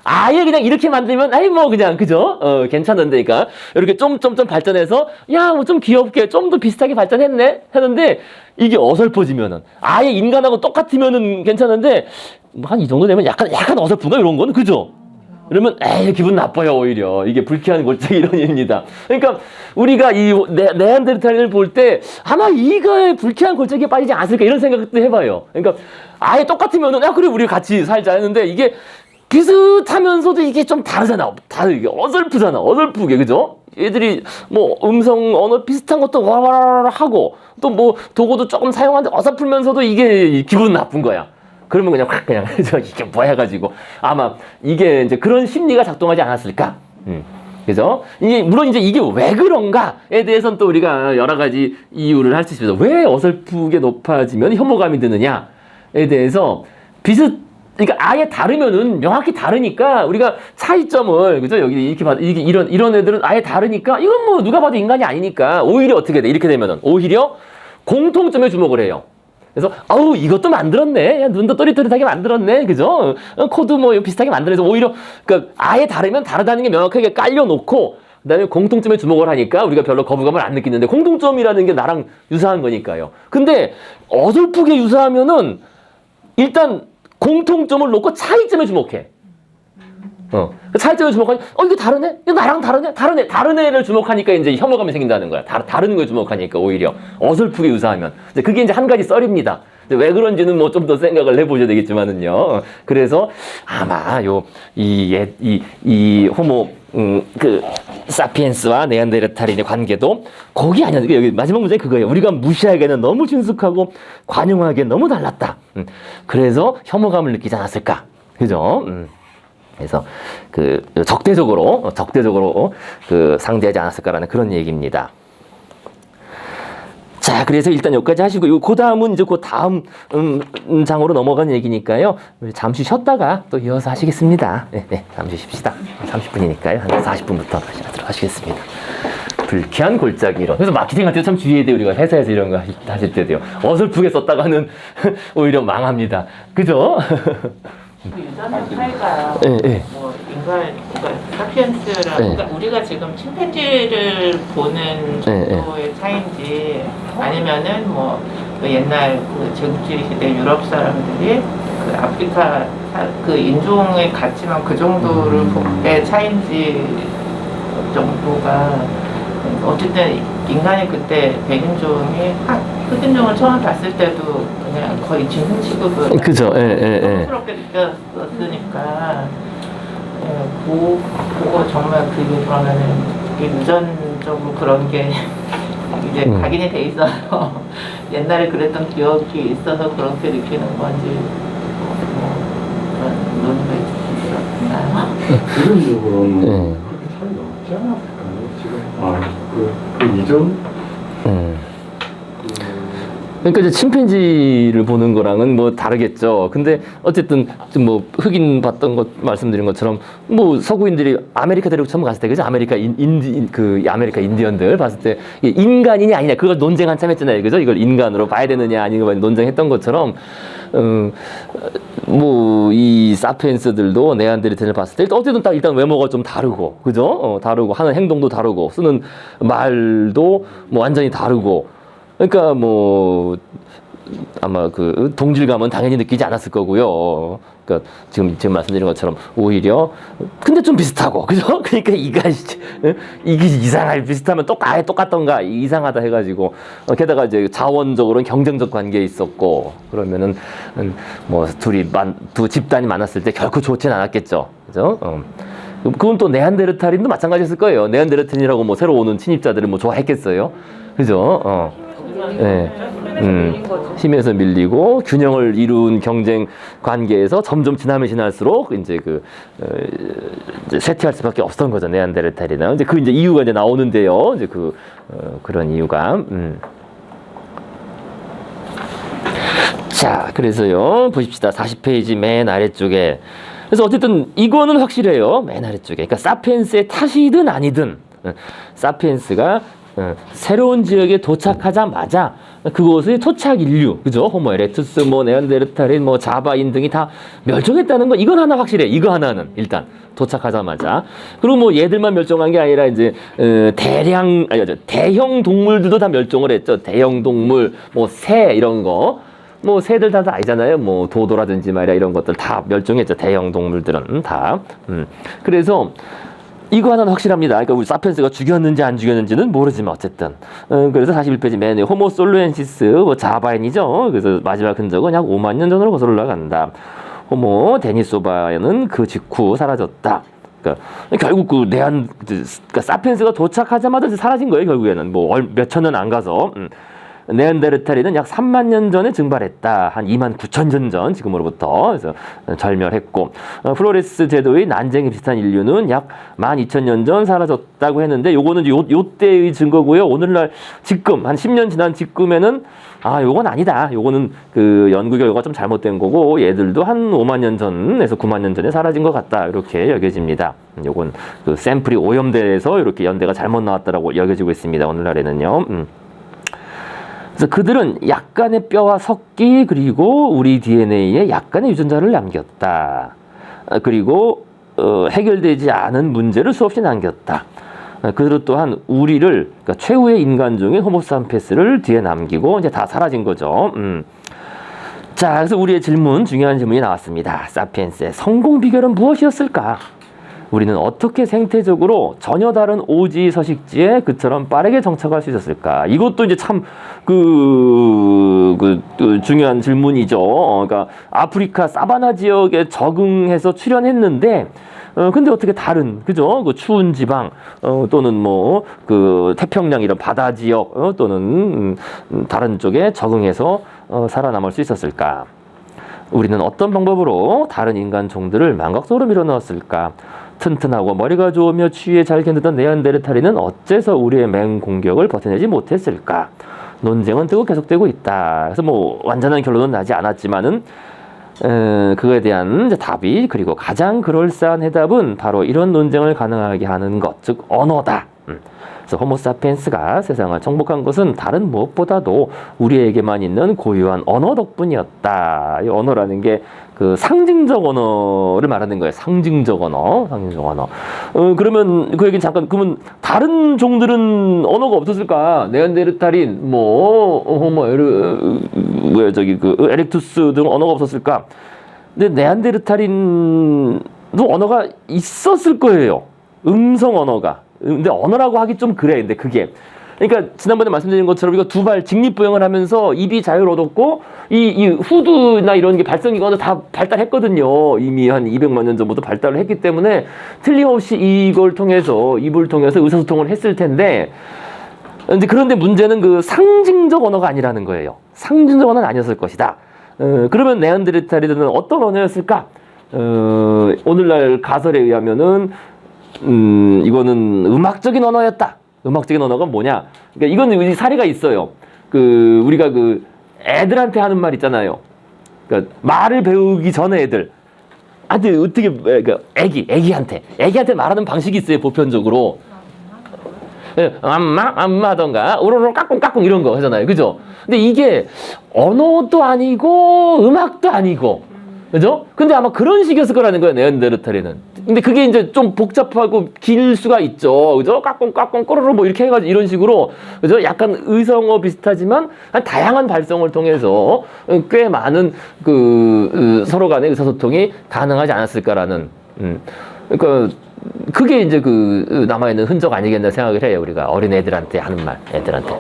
아예 그냥 이렇게 만들면 그냥 그죠? 괜찮은데, 그러니까 이렇게 좀 발전해서 뭐 좀 귀엽게 좀 더 비슷하게 발전했네 하는데, 이게 어설퍼지면은 아예 인간하고 똑같으면은 괜찮은데 한 이 정도 되면 약간 어설픈가 이런 거는, 그죠? 그러면 기분 나빠요. 오히려 이게 불쾌한 골짜기 이론입니다. 그러니까 우리가 이 네안데르탈인을 볼 때 아마 이거에 불쾌한 골짜기에 빠지지 않았을까 이런 생각도 해봐요. 그러니까 아예 똑같으면은 그래 우리 같이 살자 했는데 이게 비슷하면서도 이게 좀 다르잖아. 다르게 어설프잖아. 어설프게 그죠? 얘들이 뭐 음성 언어 비슷한 것도 와와라 하고 또 뭐 도구도 조금 사용하는데 어설프면서도 이게 기분 나쁜 거야. 그러면 그냥 확 그냥 이게 뭐 해가지고 아마 이게 이제 그런 심리가 작동하지 않았을까? 그죠? 물론 이제 이게 왜 그런가에 대해서는 또 우리가 여러 가지 이유를 할 수 있습니다. 왜 어설프게 높아지면 혐오감이 드느냐에 대해서 그러니까 아예 다르면은 명확히 다르니까 우리가 차이점을 그죠? 여기 이렇게 이게 이런 애들은 아예 다르니까 이건 뭐 누가 봐도 인간이 아니니까 오히려 어떻게 돼? 이렇게 되면은 오히려 공통점에 주목을 해요. 그래서 이것도 만들었네. 야, 눈도 또릿또릿하게 만들었네. 그죠? 코드 뭐 비슷하게 만들어서 오히려 그러니까 아예 다르면 다르다는 게 명확하게 깔려놓고 그다음에 공통점에 주목을 하니까 우리가 별로 거부감을 안 느끼는데 공통점이라는 게 나랑 유사한 거니까요. 근데 어설프게 유사하면은 일단 공통점을 놓고 차이점에 주목해. 차이점에 주목하니 이거 다르네? 이거 나랑 다르네? 다른 애를 주목하니까 이제 혐오감이 생긴다는 거야. 다른 거에 주목하니까 오히려 어설프게 유사하면. 그게 이제 한 가지 썰입니다. 왜 그런지는 뭐 좀 더 생각을 해보셔야 되겠지만은요. 그래서 아마 이 호모 사피엔스와 네안데르탈인의 관계도 거기 아니야. 여기 마지막 문장이 그거예요. 우리가 무시하기에는 너무 친숙하고 관용하기엔 너무 달랐다. 그래서 혐오감을 느끼지 않았을까. 그죠? 그래서 적대적으로 상대하지 않았을까라는 그런 얘기입니다. 자, 그래서 일단 여기까지 하시고 그 다음은 이제 그 다음 장으로 넘어간 얘기니까요. 우리 잠시 쉬었다가 또 이어서 하시겠습니다. 네, 잠시 쉽시다. 30분이니까요. 한 40분부터 다시 하도록 하시겠습니다. 불쾌한 골짜기 이론. 그래서 마케팅 할 때 참 주의해야 돼요. 우리가 회사에서 이런 거 하실 때도요. 어설프게 썼다가는 오히려 망합니다. 그죠? 그 유전자 차이가 네. 뭐 인간, 그러니까 사피엔스랑 그러니까 우리가 지금 침팬지를 보는 정도의 차이인지 아니면은 그 옛날 그 제국주의 시대 유럽 사람들이 그 아프리카 그 인종의 가치만 그 정도의 차이인지 정도가 어쨌든 인간이 그때 백인종이 흑인종을 처음 봤을 때도 그냥 거의 짐승 취급을 그죠? 촌스럽게 느꼈으니까 그거 정말 그게 그러면은 이게 유전적으로 그런 게 이제 각인이 돼 있어서 옛날에 그랬던 기억이 있어서 그렇게 느끼는 건지 뭐 그런 논의가 있었나요? 기본적으로는 그렇게 차이가 없지 않았을까요? 지금 그 이전 그러니까 이제 침팬지를 보는 거랑은 뭐 다르겠죠. 근데 어쨌든 좀 뭐 흑인 봤던 것 말씀드린 것처럼 뭐 서구인들이 아메리카 대륙 처음 갔을 때 그죠? 아메리카 아메리카 인디언들 봤을 때 이게 인간이냐 아니냐 그걸 논쟁 한참 했잖아요. 그죠? 이걸 인간으로 봐야 되느냐 아니냐 논쟁했던 것처럼 뭐 이 사피엔스들도 네안데르탈을 봤을 때 어쨌든 딱 일단 외모가 좀 다르고 그죠? 다르고 하는 행동도 다르고 쓰는 말도 뭐 완전히 다르고 그러니까 뭐 아마 그 동질감은 당연히 느끼지 않았을 거고요. 그러니까 지금 말씀드린 것처럼 오히려 근데 좀 비슷하고 그죠? 그러니까 이게 이상하게 비슷하면 아예 똑같던가 이상하다 해가지고 게다가 이제 자원적으로는 경쟁적 관계에 있었고 그러면은 뭐 두 집단이 만났을 때 결코 좋진 않았겠죠. 그죠? 그건 또 네안데르탈인도 마찬가지였을 거예요. 네안데르탈이라고 뭐 새로 오는 침입자들을 뭐 좋아했겠어요. 그죠? 네. 힘에서 밀리고 균형을 이룬 경쟁 관계에서 점점 지나면 지날수록 이제 이제 쇠퇴할 수밖에 없었던 거죠. 네안데르탈이나 이제 이제 이유가 이제 나오는데요. 이제 그런 이유가. 자, 그래서요. 보십시다. 40페이지 맨 아래쪽에. 그래서 어쨌든 이거는 확실해요. 맨 아래쪽에. 그러니까 사피엔스의 탓이든 아니든 사피엔스가 새로운 지역에 도착하자마자 그곳의 토착 인류, 그죠? 호모 에렉투스, 뭐 네안데르탈인, 뭐 자바인 등이 다 멸종했다는 거 이건 하나 확실해. 이거 하나는 일단 도착하자마자. 그리고 뭐 얘들만 멸종한 게 아니라 이제 대형 동물들도 다 멸종을 했죠. 대형 동물, 뭐 새 이런 거. 뭐 새들 다 아니잖아요. 뭐 도도라든지 말이야 이런 것들 다 멸종했죠. 대형 동물들은 다. 그래서 이거 하나는 확실합니다. 그러니까 우리 사피엔스가 죽였는지 안 죽였는지는 모르지만 어쨌든 그래서 41페이지 맨 위에 호모 솔루엔시스 뭐 자바인이죠. 그래서 마지막 흔적은 약 5만 년 전으로 거슬러 올라간다. 호모 데니소바는 그 직후 사라졌다. 그러니까 결국 그 그러니까 사피엔스가 도착하자마자 사라진 거예요. 결국에는 뭐 몇천 년 안 가서. 네안데르탈인은 약 3만 년 전에 증발했다. 한 2만 9천 년 전 지금으로부터. 그래서 절멸했고 플로레스 제도의 난쟁이 비슷한 인류는 약 12,000년 전 사라졌다고 했는데 요거는 요때의 증거고요. 오늘날 지금 한 10년 지난 지금에는 요건 아니다. 요거는 그 연구 결과가 좀 잘못된 거고 얘들도 한 5만 년 전에서 9만 년 전에 사라진 것 같다. 이렇게 여겨집니다. 요건 그 샘플이 오염돼서 이렇게 연대가 잘못 나왔다라고 여겨지고 있습니다. 오늘날에는요. 그래서 그들은 약간의 뼈와 석기 그리고 우리 DNA에 약간의 유전자를 남겼다. 그리고 해결되지 않은 문제를 수없이 남겼다. 그들은 또한 우리를 그러니까 최후의 인간종인 호모사피엔스를 뒤에 남기고 이제 다 사라진 거죠. 자, 그래서 우리의 중요한 질문이 나왔습니다. 사피엔스의 성공 비결은 무엇이었을까? 우리는 어떻게 생태적으로 전혀 다른 오지 서식지에 그처럼 빠르게 정착할 수 있었을까? 이것도 이제 참 중요한 질문이죠. 그러니까 아프리카 사바나 지역에 적응해서 출현했는데, 근데 어떻게 그죠? 그 추운 지방, 또는 그 태평양 이런 바다 지역, 또는 다른 쪽에 적응해서 살아남을 수 있었을까? 우리는 어떤 방법으로 다른 인간 종들을 망각적으로 밀어넣었을까? 튼튼하고 머리가 좋으며 추위에 잘 견디던 네안데르탈인은 어째서 우리의 맹공격을 버텨내지 못했을까? 논쟁은 계속되고 있다. 그래서 완전한 결론은 나지 않았지만은 그거에 대한 이제 답이 그리고 가장 그럴싸한 해답은 바로 이런 논쟁을 가능하게 하는 것, 즉 언어다. 그래서 호모사피엔스가 세상을 정복한 것은 다른 무엇보다도 우리에게만 있는 고유한 언어 덕분이었다. 이 언어라는 게 그 상징적 언어를 말하는 거예요. 상징적 언어. 그러면 그 얘기는 잠깐, 그러면 다른 종들은 언어가 없었을까? 네안데르탈인, 에렉투스 등 언어가 없었을까? 근데 네안데르탈인도 언어가 있었을 거예요. 음성 언어가. 근데 언어라고 하기 좀 그래. 근데 그게. 그러니까 지난번에 말씀드린 것처럼 이거 두 발 직립부영을 하면서 입이 자유를 얻었고 이 후두나 이런 게 발성기관도 다 발달했거든요. 이미 한 200만 년 전부터 발달을 했기 때문에 틀림없이 입을 통해서 의사소통을 했을 텐데, 그런데 문제는 그 상징적 언어가 아니라는 거예요. 상징적 언어는 아니었을 것이다. 그러면 네안데르탈인은 어떤 언어였을까? 오늘날 가설에 의하면은 이거는 음악적인 언어였다. 음악적인 언어가 뭐냐? 그러니까 이건 사례가 있어요. 우리가 애들한테 하는 말 있잖아요. 그러니까 말을 배우기 전에 애들. 근데 어떻게, 그러니까 애기한테 말하는 방식이 있어요, 보편적으로. 암마던가, 오로로 까꿍 이런 거 하잖아요. 그죠? 근데 이게 언어도 아니고, 음악도 아니고. 그죠? 근데 아마 그런 식이었을 거라는 거예요, 네안데르탈에는. 근데 그게 이제 좀 복잡하고 길 수가 있죠. 그죠? 까꿍, 꼬르르 이렇게 해가지고 이런 식으로. 그죠? 약간 의성어 비슷하지만 다양한 발성을 통해서 꽤 많은 서로 간의 의사소통이 가능하지 않았을까라는. 그러니까 그게 이제 남아있는 흔적 아니겠나 생각을 해요, 우리가. 어린애들한테 하는 말, 애들한테.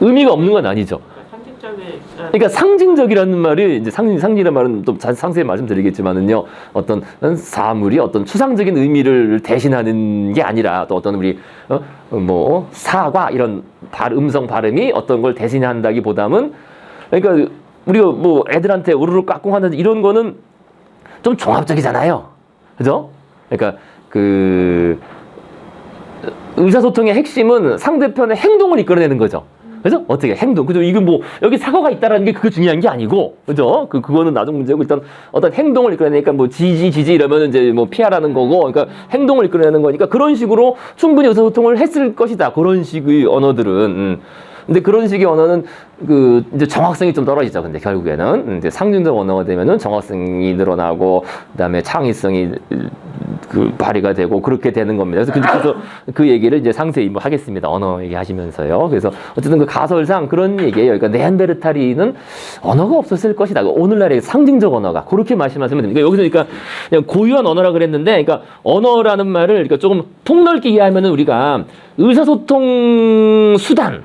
의미가 없는 건 아니죠. 그러니까 상징적이라는 말이 이제 상징이라는 말은 또 상세히 말씀드리겠지만은요, 어떤 사물이 어떤 추상적인 의미를 대신하는 게 아니라 또 어떤 우리 사과 이런 음성 발음이 어떤 걸 대신한다기보다는, 그러니까 우리가 애들한테 우르르 까꿍하는 이런 거는 좀 종합적이잖아요, 그죠? 그러니까 의사소통의 핵심은 상대편의 행동을 이끌어내는 거죠. 그죠? 어떻게 행동. 그죠? 이거 여기 사과가 있다라는 게 그거 중요한 게 아니고, 그죠? 그거는 나중 문제고, 일단 어떤 행동을 이끌어내니까 지지 이러면 이제 피하라는 거고, 그러니까 행동을 이끌어내는 거니까 그런 식으로 충분히 의사소통을 했을 것이다. 그런 식의 언어들은. 근데 그런 식의 언어는 그 이제 정확성이 좀 떨어지죠. 근데 결국에는 이제 상징적 언어가 되면은 정확성이 늘어나고 그다음에 창의성이 그 발휘가 되고 그렇게 되는 겁니다. 그래서 그 얘기를 이제 상세히 뭐 하겠습니다. 언어 얘기하시면서요. 그래서 어쨌든 그 가설상 그런 얘기예요. 그러니까 네안데르탈인은 언어가 없었을 것이다. 오늘날의 상징적 언어가 그렇게 말씀하시면 됩니다. 여기서 그러니까 그냥 고유한 언어라 그랬는데, 그러니까 언어라는 말을 그러니까 조금 폭넓게 이해하면은 우리가 의사소통 수단,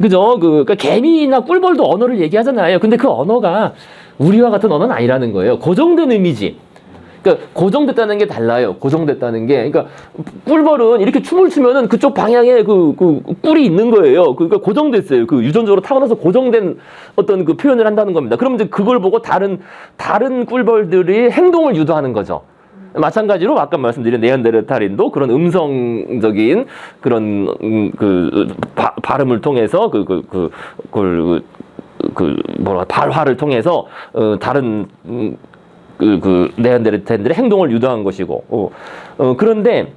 그죠? 그러니까 개미나 꿀벌도 언어를 얘기하잖아요. 근데 그 언어가 우리와 같은 언어는 아니라는 거예요. 고정된 의미지. 그러니까 고정됐다는 게 달라요. 고정됐다는 게. 그러니까 꿀벌은 이렇게 춤을 추면은 그쪽 방향에 그 꿀이 있는 거예요. 그러니까 고정됐어요. 그 유전적으로 타고나서 고정된 어떤 그 표현을 한다는 겁니다. 그러면 이제 그걸 보고 다른 꿀벌들이 행동을 유도하는 거죠. 마찬가지로 아까 말씀드린 네안데르탈인도 그런 음성적인 그런 발음을 통해서 발화를 통해서 다른 네안데르탈인들의 행동을 유도한 것이고, 그런데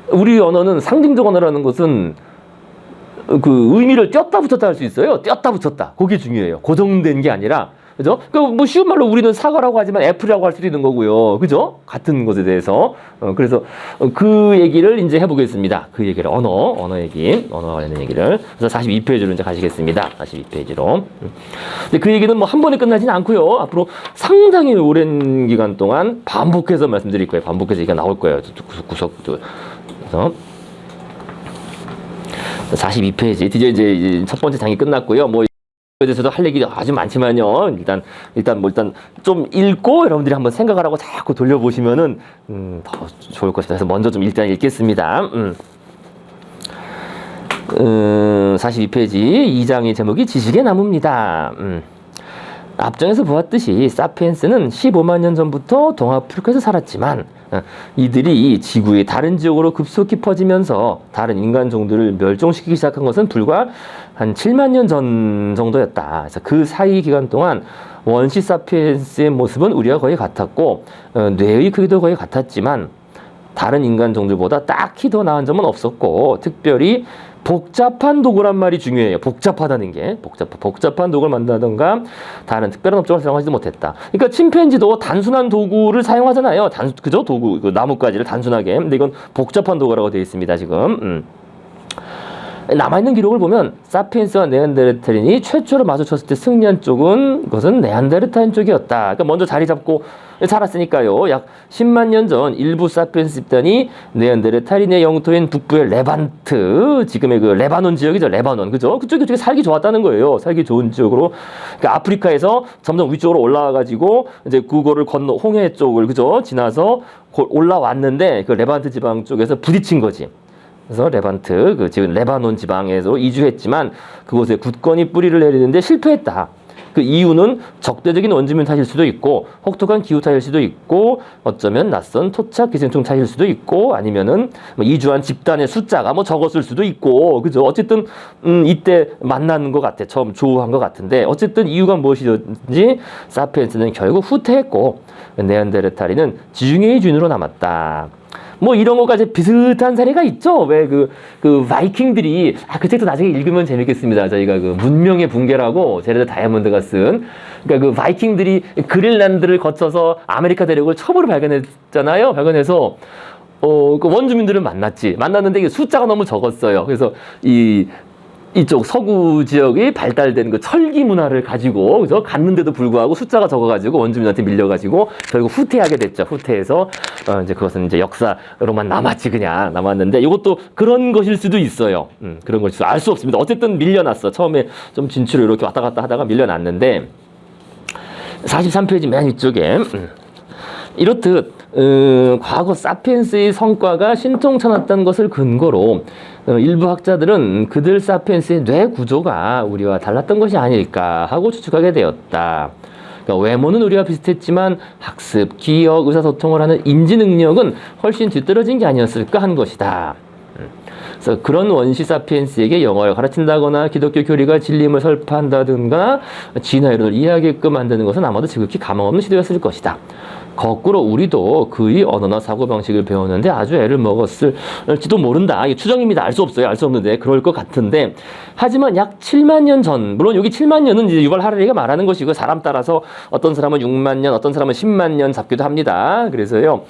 우리 언어는 상징적 언어라는 것은 그 의미를 띄었다 붙였다 할 수 있어요. 띄었다 붙였다. 그게 중요해요. 고정된 게 아니라. 그죠? 그 뭐 쉬운 말로 우리는 사과라고 하지만 애플이라고 할 수도 있는 거고요. 그죠? 같은 것에 대해서. 그래서 그 얘기를 이제 해보겠습니다. 그 얘기를 언어 관련된 얘기를. 그래서 42페이지로 이제 가시겠습니다. 42페이지로. 근데 그 얘기는 뭐 한 번에 끝나진 않고요. 앞으로 상당히 오랜 기간 동안 반복해서 말씀드릴 거예요. 반복해서 얘기가 나올 거예요. 구석도. 그래서 42페이지. 드디어 이제 첫 번째 장이 끝났고요. 뭐 대해서도 할 얘기 아주 많지만요. 일단 좀 읽고 여러분들이 한번 생각을 하고 자꾸 돌려보시면은 더 좋을 것이다. 그래서 먼저 좀 일단 읽겠습니다. 42페이지 2장의 제목이 지식의 나무입니다. 앞장에서 보았듯이 사피엔스는 15만 년 전부터 동아프리카에서 살았지만 이들이 지구의 다른 지역으로 급속히 퍼지면서 다른 인간 종들을 멸종시키기 시작한 것은 불과 한 7만 년 전 정도였다. 그래서 그 사이 기간 동안 원시 사피엔스의 모습은 우리와 거의 같았고 뇌의 크기도 거의 같았지만 다른 인간 종들보다 딱히 더 나은 점은 없었고 특별히 복잡한 도구란 말이 중요해요. 복잡하다는 게 복잡한 도구를 만든다던가 다른 특별한 업종을 사용하지도 못했다. 그러니까 침팬지도 단순한 도구를 사용하잖아요. 그죠? 도구, 그 나뭇가지를 단순하게. 근데 이건 복잡한 도구라고 되어 있습니다. 지금. 남아있는 기록을 보면 사피엔스와 네안데르탈인이 최초로 마주쳤을 때 승리한 쪽은 그것은 네안데르탈인 쪽이었다. 그러니까 먼저 자리 잡고 살았으니까요. 약 10만 년 전 일부 사피엔스 집단이 네안데르탈인의 영토인 북부의 레반트, 지금의 그 레바논 지역이죠. 레바논, 그죠? 그쪽에 살기 좋았다는 거예요. 살기 좋은 지역으로. 그러니까 아프리카에서 점점 위쪽으로 올라와가지고 이제 그거를 건너 홍해 쪽을 그죠? 지나서 올라왔는데 그 레반트 지방 쪽에서 부딪힌 거지. 그래서 레반트, 지금 레바논 지방에서 이주했지만 그곳에 굳건히 뿌리를 내리는데 실패했다. 그 이유는 적대적인 원주민 탓일 수도 있고 혹독한 기후 탓일 수도 있고 어쩌면 낯선 토착 기생충 탓일 수도 있고 아니면은 뭐 이주한 집단의 숫자가 뭐 적었을 수도 있고 그죠. 어쨌든 이때 만나는 것 같아. 처음 조우한 것 같은데 어쨌든 이유가 무엇이든지 사피엔스는 결국 후퇴했고 네안데르탈인은 지중해의 주인으로 남았다. 뭐 이런 것까지 비슷한 사례가 있죠. 왜 그 바이킹들이 그 책도 나중에 읽으면 재밌겠습니다. 저희가 그 문명의 붕괴라고 제레드 다이아몬드가 쓴 그러니까 그 바이킹들이 그린란드를 거쳐서 아메리카 대륙을 처음으로 발견했잖아요. 발견해서 그 원주민들을 만났는데 이게 숫자가 너무 적었어요. 그래서 이쪽 서구 지역이 발달된 그 철기 문화를 가지고 그죠? 갔는데도 불구하고 숫자가 적어가지고 원주민한테 밀려가지고 결국 후퇴하게 됐죠. 후퇴해서 이제 그것은 이제 역사로만 남았는데 이것도 그런 것일 수도 있어요. 그런 것일 수도 알 수 없습니다. 어쨌든 밀려났어. 처음에 좀 진출을 이렇게 왔다 갔다 하다가 밀려났는데 43페이지 맨 위쪽에 이렇듯 과거 사피엔스의 성과가 신통찮았다는 것을 근거로 일부 학자들은 그들 사피엔스의 뇌 구조가 우리와 달랐던 것이 아닐까 하고 추측하게 되었다. 그러니까 외모는 우리와 비슷했지만 학습, 기억, 의사소통을 하는 인지 능력은 훨씬 뒤떨어진 게 아니었을까 한 것이다. 그래서 그런 원시 사피엔스에게 영어를 가르친다거나 기독교 교리가 진리임을 설파한다든가 진화 이론을 이해하게끔 만드는 것은 아마도 지극히 가망없는 시도였을 것이다. 거꾸로 우리도 그의 언어나 사고방식을 배웠는데 아주 애를 먹었을지도 모른다. 이게 추정입니다. 알 수 없어요. 알 수 없는데 그럴 것 같은데 하지만 약 7만 년 전, 물론 여기 7만 년은 이제 유발 하라리가 말하는 것이고 사람 따라서 어떤 사람은 6만 년, 어떤 사람은 10만 년 잡기도 합니다. 그래서요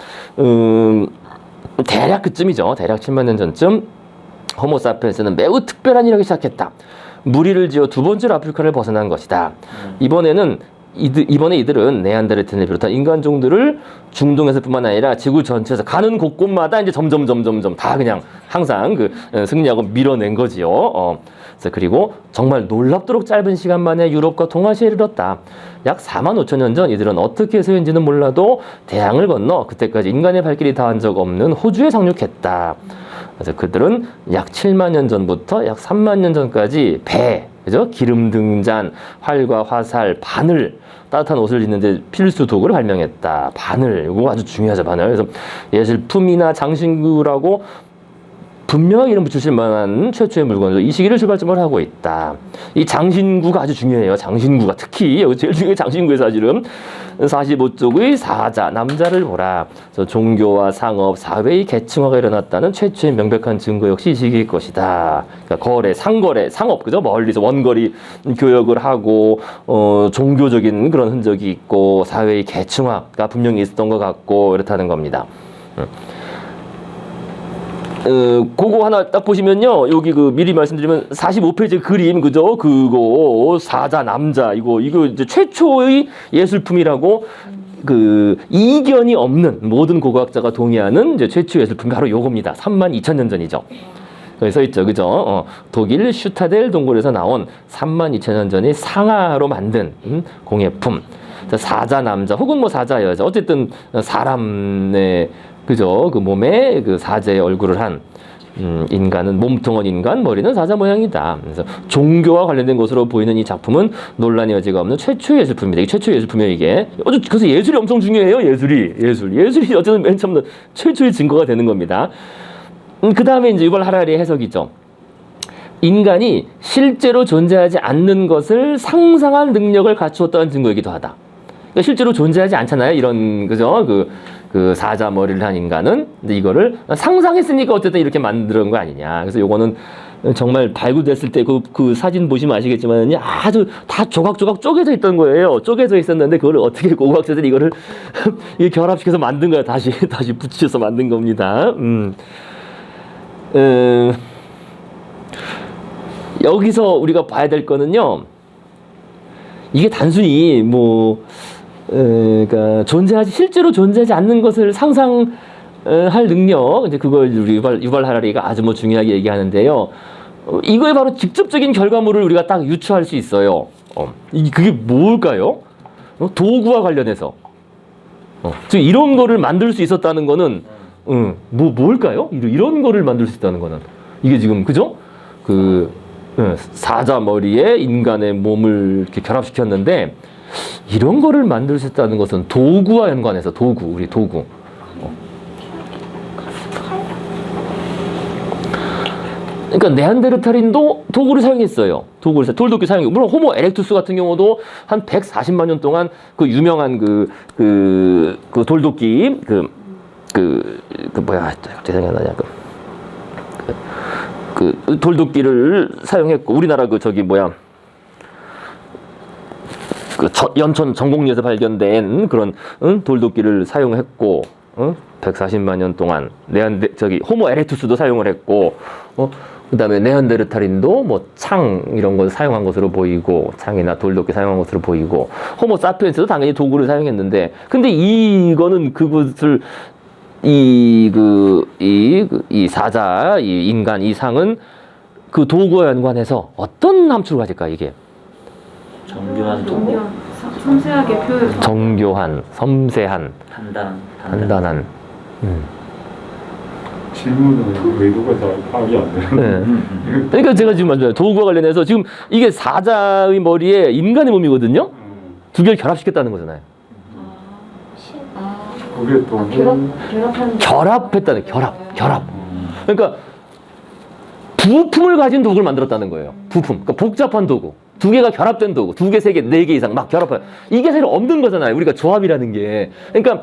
대략 그쯤이죠. 대략 7만 년 전쯤 호모사피엔스는 매우 특별한 일을 하기 시작했다. 무리를 지어 두 번째로 아프리카를 벗어난 것이다. 이번에 이들은 네안데르탈을 비롯한 인간종들을 중동에서뿐만 아니라 지구 전체에서 가는 곳곳마다 이제 점점 다 그냥 항상 그 승리하고 밀어낸 거지요. 그리고 정말 놀랍도록 짧은 시간 만에 유럽과 동아시아에 이르렀다. 약 4만 5천 년 전 이들은 어떻게 해서인지는 몰라도 대양을 건너 그때까지 인간의 발길이 닿은 적 없는 호주에 상륙했다. 그래서 그들은 약 7만 년 전부터 약 3만 년 전까지 배, 그죠? 기름 등잔, 활과 화살, 바늘, 따뜻한 옷을 입는데 필수 도구를 발명했다. 바늘, 이거 아주 중요하죠, 바늘. 그래서 예술품이나 장신구라고 분명하게 이름 붙이실 만한 최초의 물건으로 이 시기를 출발점을 하고 있다. 이 장신구가 아주 중요해요. 장신구가 특히 여기 제일 중요한 장신구의 사실은 45쪽의 사자, 남자를 보라. 그래서 종교와 상업, 사회의 계층화가 일어났다는 최초의 명백한 증거 역시 이 시기일 것이다. 그러니까 거래, 상거래, 상업, 그죠? 멀리서 원거리 교역을 하고 종교적인 그런 흔적이 있고 사회의 계층화가 분명히 있었던 것 같고 이렇다는 겁니다. 그거 하나 딱 보시면요. 여기 그 미리 말씀드리면 45페이지 그림, 그죠? 그거 사자 남자 이거 이제 최초의 예술품이라고 그 이견이 없는 모든 고고학자가 동의하는 이제 최초 예술품이 바로 요겁니다. 32,000년 전이죠. 거기 써 있죠, 그죠? 독일 슈타델 동굴에서 나온 32,000년 전의 상아로 만든 공예품. 사자 남자 혹은 뭐 사자 여자 어쨌든 사람의 그죠? 그 몸에 그 사자의 얼굴을 한 인간은 몸통은 인간, 머리는 사자 모양이다. 그래서 종교와 관련된 것으로 보이는 이 작품은 논란의 여지가 없는 최초의 예술품입니다. 이게 최초의 예술품이에요, 이게. 그래서 예술이 엄청 중요해요, 예술이 어쨌든 맨 처음 최초의 증거가 되는 겁니다. 그 다음에 이제 유발 하라리의 해석이죠. 인간이 실제로 존재하지 않는 것을 상상할 능력을 갖추었다는 증거이기도 하다. 그러니까 실제로 존재하지 않잖아요, 이런 그죠? 그 사자 머리를 한 인간은. 근데 이거를 상상했으니까 어쨌든 이렇게 만든 거 아니냐. 그래서 요거는 정말 발굴됐을 때 그 사진 보시면 아시겠지만요. 아주 다 조각조각 쪼개져 있던 거예요. 쪼개져 있었는데 그걸 어떻게 고고학자들이 이거를 결합시켜서 만든 거야. 다시 붙여서 만든 겁니다. 여기서 우리가 봐야 될 거는요. 이게 단순히 그러니까 실제로 존재하지 않는 것을 상상할 능력, 이제 그걸 우리 유발 하라리가 아주 중요하게 얘기하는데요. 이거에 바로 직접적인 결과물을 우리가 딱 유추할 수 있어요. 그게 뭘까요? 도구와 관련해서. 지금 이런 거를 만들 수 있었다는 거는, 뭘까요? 이런 거를 만들 수 있다는 거는. 이게 지금, 그죠? 사자 머리에 인간의 몸을 이렇게 결합시켰는데, 이런 거를 만들 수 있다는 것은 도구와 연관해서 우리 도구. 그러니까 네안데르탈인도 도구를 사용했어요. 돌도끼 사용했고, 물론 호모 에렉투스 같은 경우도 한 140만 년 동안 그 유명한 그 돌도끼 대상이 안 나냐 그 돌도끼를 사용했고, 우리나라 연천 정곡리에서 발견된 그런 돌도끼를 사용했고, 140만 년 동안 호모 에렉투스도 사용을 했고, 그다음에 네안데르탈인도 창 이런 걸 사용한 것으로 보이고, 창이나 돌도끼 사용한 것으로 보이고, 호모 사피엔스도 당연히 도구를 사용했는데, 근데 이거는 그것을 이 사자, 이 인간, 이 상은 그 도구와 연관해서 어떤 함축을 가질까, 이게? 정교한 도구, 섬세하게 표현. 정교한, 섬세한, 단단한. 질문은 의도가 잘 파악이 안 되는데. 네. 그러니까 제가 지금 말씀드린 도구와 관련해서 지금 이게 사자의 머리에 인간의 몸이거든요. 두 개를 결합시켰다는 거잖아요. 그게 또 결합하는 결합했다는 결합. 그러니까 부품을 가진 도구를 만들었다는 거예요. 부품. 그러니까 복잡한 도구. 두 개가 결합된 도구. 두 개, 세 개, 네 개 이상 막 결합해. 이게 사실 없는 거잖아요. 우리가 조합이라는 게. 그러니까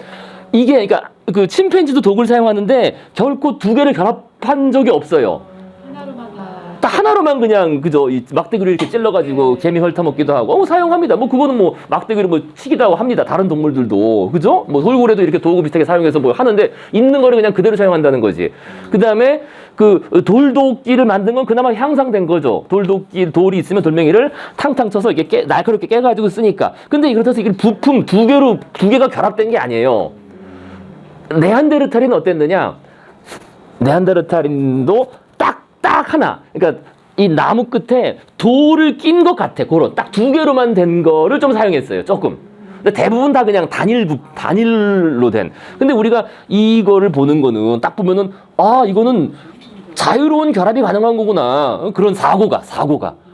이게, 그러니까 그 침팬지도 도구를 사용하는데 결코 두 개를 결합한 적이 없어요. 하나로만 다. 딱 하나로만 그냥 그저 이 막대기로 이렇게 찔러가지고 개미 헐터먹기도 하고 사용합니다. 뭐 그거는 뭐 막대기로 뭐 치기도 하고 합니다. 다른 동물들도 그죠? 뭐 돌고래도 이렇게 도구 비슷하게 사용해서 뭐 하는데 있는 거를 그냥 그대로 사용한다는 거지. 그 다음에 그 돌도끼를 만든 건 그나마 향상된 거죠. 돌이 있으면 돌멩이를 탕탕 쳐서 이렇게 날카롭게 깨가지고 쓰니까. 근데 그렇다고 이게 부품 두 개가 결합된 게 아니에요. 네안데르탈인은 어땠느냐? 네안데르탈인도 딱 하나. 그러니까 이 나무 끝에 돌을 낀 것 같아. 그런 딱 두 개로만 된 거를 좀 사용했어요. 조금. 근데 대부분 다 그냥 단일로 된. 근데 우리가 이거를 보는 거는 딱 보면은 아, 이거는 자유로운 결합이 가능한 거구나. 그런 사고가.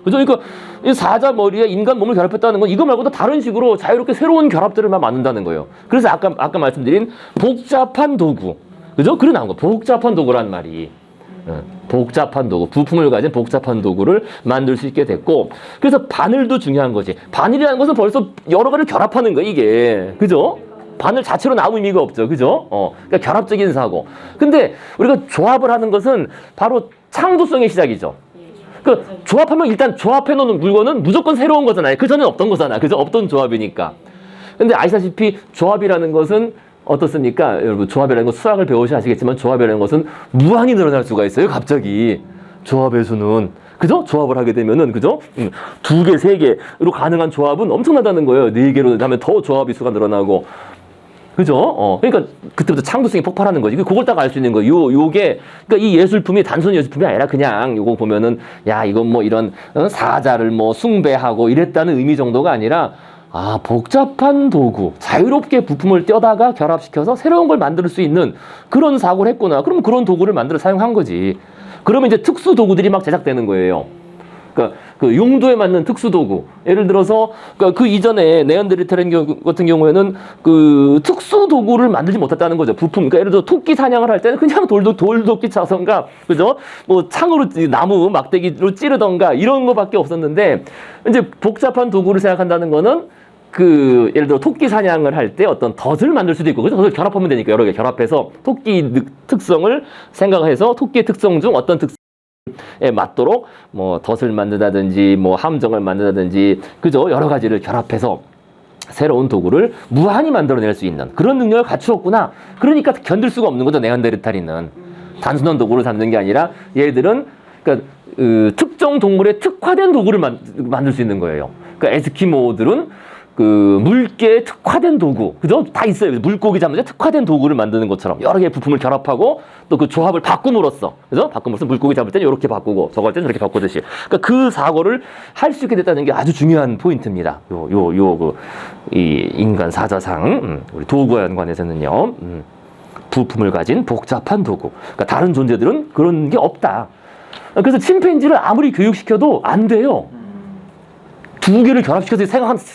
그죠? 그러니까 이 사자 머리에 인간 몸을 결합했다는 건 이거 말고도 다른 식으로 자유롭게 새로운 결합들을 막 만든다는 거예요. 그래서 아까 말씀드린 복잡한 도구. 그죠? 그래 나온 거. 복잡한 도구란 말이. 복잡한 도구, 부품을 가진 복잡한 도구를 만들 수 있게 됐고, 그래서 바늘도 중요한 거지. 바늘이라는 것은 벌써 여러 가지를 결합하는 거야, 이게. 그죠? 바늘 자체로는 아무 의미가 없죠. 그죠? 그러니까 결합적인 사고. 근데 우리가 조합을 하는 것은 바로 창조성의 시작이죠. 그 조합하면 일단 조합해 놓는 물건은 무조건 새로운 거잖아요. 그 전엔 없던 거잖아. 그죠? 없던 조합이니까. 근데 아시다시피 조합이라는 것은 어떻습니까? 여러분, 조합이라는 거 수학을 배우셔야 아시겠지만 조합이라는 것은 무한히 늘어날 수가 있어요. 갑자기. 조합의 수는. 그죠? 조합을 하게 되면은, 그죠? 두 개, 세 개로 가능한 조합은 엄청나다는 거예요. 네 개로 하면 더 조합의 수가 늘어나고. 그죠? 그러니까 그때부터 창조성이 폭발하는 거지. 그걸 딱 알 수 있는 거예요. 요게, 그러니까 이 예술품이 단순히 예술품이 아니라 그냥 요거 보면은, 야, 이건 뭐 이런 사자를 뭐 숭배하고 이랬다는 의미 정도가 아니라 아, 복잡한 도구, 자유롭게 부품을 떼다가 결합시켜서 새로운 걸 만들 수 있는 그런 사고를 했구나. 그럼 그런 도구를 만들어 사용한 거지. 그러면 이제 특수 도구들이 막 제작되는 거예요. 그러니까 그 용도에 맞는 특수 도구. 예를 들어서 그러니까 그 이전에 네안데르탈 같은 경우에는 그 특수 도구를 만들지 못했다는 거죠. 부품. 그러니까 예를 들어 토끼 사냥을 할 때는 그냥 돌도끼 차선가, 그죠? 뭐 창으로 나무 막대기로 찌르던가 이런 거밖에 없었는데 이제 복잡한 도구를 생각한다는 거는 그 예를 들어 토끼 사냥을 할 때 어떤 덫을 만들 수도 있고, 그죠? 덫을 결합하면 되니까 여러 개 결합해서 토끼 특성을 생각해서 토끼의 특성 중 어떤 특성에 맞도록 뭐 덫을 만든다든지 뭐 함정을 만든다든지, 그죠? 여러 가지를 결합해서 새로운 도구를 무한히 만들어낼 수 있는 그런 능력을 갖추었구나. 그러니까 견딜 수가 없는 거죠. 네안데르탈인은 단순한 도구를 잡는 게 아니라 얘들은 그러니까 특정 동물에 특화된 도구를 만들 수 있는 거예요. 그러니까 에스키모들은 그 물개에 특화된 도구, 그죠? 다 있어요. 물고기 잡는 데 특화된 도구를 만드는 것처럼 여러 개의 부품을 결합하고 또 그 조합을 바꿈으로써, 그죠? 바꿈으로써 물고기 잡을 때는 이렇게 바꾸고 저거 할 때는 저렇게 바꾸듯이. 그러니까 그 사고를 할 수 있게 됐다는 게 아주 중요한 포인트입니다. 이 인간 사자상, 우리 도구와 연관해서는요, 부품을 가진 복잡한 도구. 그러니까 다른 존재들은 그런 게 없다. 그래서 침팬지를 아무리 교육시켜도 안 돼요. 두 개를 결합시켜서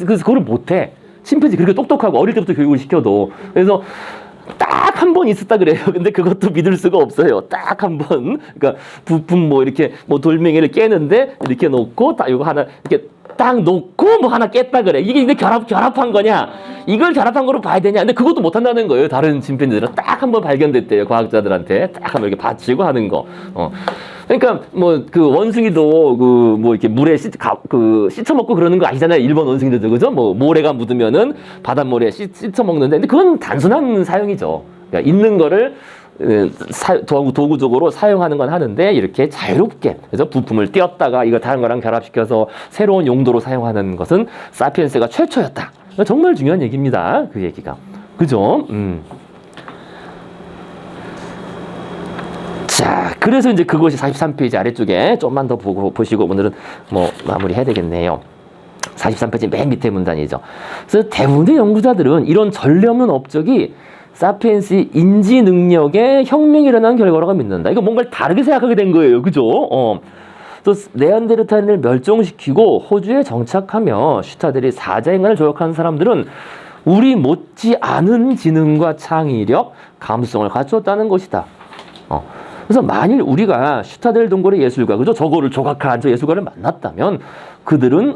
그래서 그걸 못해. 침팬지 그렇게 똑똑하고 어릴 때부터 교육을 시켜도. 그래서 딱 한 번 있었다 그래요. 근데 그것도 믿을 수가 없어요. 딱 한 번. 그러니까 부품 뭐 이렇게 뭐 돌멩이를 깨는데 이렇게 놓고 딱 이거 하나 이렇게 딱 놓고 뭐 하나 깼다 그래. 이게 근데 결합한 거냐? 이걸 결합한 거로 봐야 되냐? 근데 그것도 못 한다는 거예요. 다른 침팬지들은 딱 한 번 발견됐대요. 과학자들한테 딱 한 번 이렇게 받치고 하는 거. 그러니까 뭐 그 원숭이도 그 뭐 이렇게 물에 씻어 먹고 그러는 거 아시잖아요. 일본 원숭이들도, 그죠? 뭐 모래가 묻으면은 바닷물에 씻어 먹는데, 근데 그건 단순한 사용이죠. 그러니까 있는 거를 도구적으로 사용하는 건 하는데 이렇게 자유롭게, 그래서 부품을 띄었다가 이거 다른 거랑 결합시켜서 새로운 용도로 사용하는 것은 사피엔스가 최초였다. 정말 중요한 얘기입니다. 그 얘기가. 그죠? 자, 그래서 이제 그것이 43페이지 아래쪽에 좀만 더 보시고 오늘은 뭐 마무리 해야 되겠네요. 43페이지 맨 밑에 문단이죠. 그래서 대부분의 연구자들은 이런 전례 없는 업적이 사피엔스의 인지 능력에 혁명이 일어난 결과라고 믿는다. 이거 뭔가를 다르게 생각하게 된 거예요. 그죠? 또 네안데르탈인을 멸종시키고 호주에 정착하며 슈타델이 사자인간을 조역하는 사람들은 우리 못지 않은 지능과 창의력, 감수성을 갖추었다는 것이다. 그래서 만일 우리가 슈타델 동굴의 예술가, 그죠? 저거를 조각한 저 예술가를 만났다면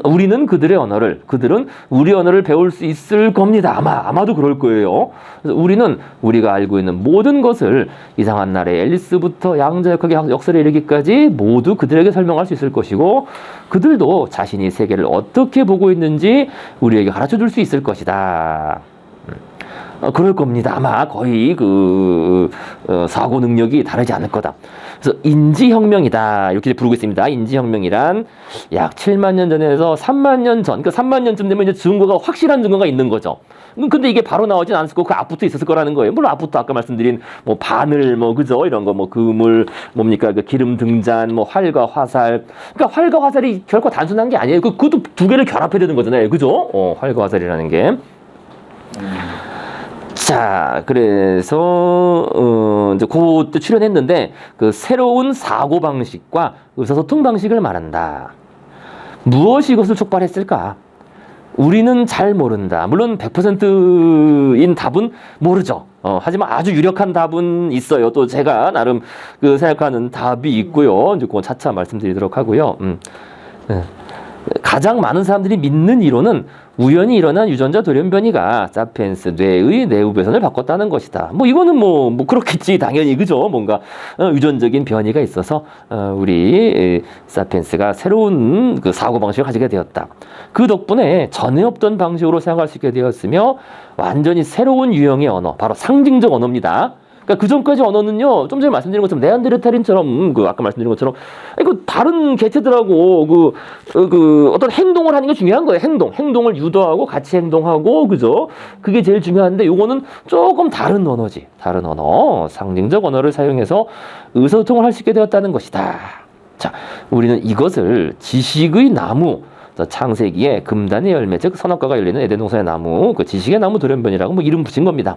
우리는 그들의 언어를, 그들은 우리 언어를 배울 수 있을 겁니다. 아마도 그럴 거예요. 그래서 우리는 우리가 알고 있는 모든 것을 이상한 날의 앨리스부터 양자역학의 역사를 이르기까지 모두 그들에게 설명할 수 있을 것이고, 그들도 자신이 세계를 어떻게 보고 있는지 우리에게 가르쳐 줄 수 있을 것이다. 그럴 겁니다. 아마 거의 사고 능력이 다르지 않을 거다. 그래서 인지혁명이다. 이렇게 부르고 있습니다. 인지혁명이란 약 7만 년 전에서 3만 년 전, 그러니까 3만 년쯤 되면 이제 증거가, 확실한 증거가 있는 거죠. 근데 이게 바로 나오진 않았을 거고, 그 앞부터 있었을 거라는 거예요. 물론 앞부터 아까 말씀드린 뭐 바늘, 뭐 그죠? 이런 거, 뭐 그물, 뭡니까? 그 기름 등잔, 뭐 활과 화살. 그러니까 활과 화살이 결코 단순한 게 아니에요. 그것도 두 개를 결합해야 되는 거잖아요. 그죠? 활과 화살이라는 게. 자, 그래서 이제 그때 출연했는데 그 새로운 사고 방식과 의사소통 방식을 말한다. 무엇이 이것을 촉발했을까? 우리는 잘 모른다. 물론 100%인 답은 모르죠. 하지만 아주 유력한 답은 있어요. 또 제가 나름 생각하는 답이 있고요. 이제 그건 차차 말씀드리도록 하고요. 가장 많은 사람들이 믿는 이론은 우연히 일어난 유전자 돌연변이가 사피엔스 뇌의 내부 배선을 바꿨다는 것이다. 뭐 이거는 뭐 그렇겠지 당연히, 그죠? 뭔가 유전적인 변이가 있어서 우리 사피엔스가 새로운 그 사고 방식을 가지게 되었다. 그 덕분에 전에 없던 방식으로 생각할 수 있게 되었으며 완전히 새로운 유형의 언어, 바로 상징적 언어입니다. 그러니까 그 전까지 언어는요, 좀 전에 말씀드린 것처럼 네안데르탈인처럼 아까 말씀드린 것처럼 다른 개체들하고 어떤 행동을 하는 게 중요한 거예요. 행동을 유도하고 같이 행동하고, 그죠? 그게 제일 중요한데 요거는 조금 다른 언어지. 다른 언어, 상징적 언어를 사용해서 의사소통을 할 수 있게 되었다는 것이다. 자, 우리는 이것을 지식의 나무, 창세기에 금단의 열매, 즉 선악과가 열리는 에덴 동산의 나무, 그 지식의 나무 돌연변이라고 뭐 이름 붙인 겁니다.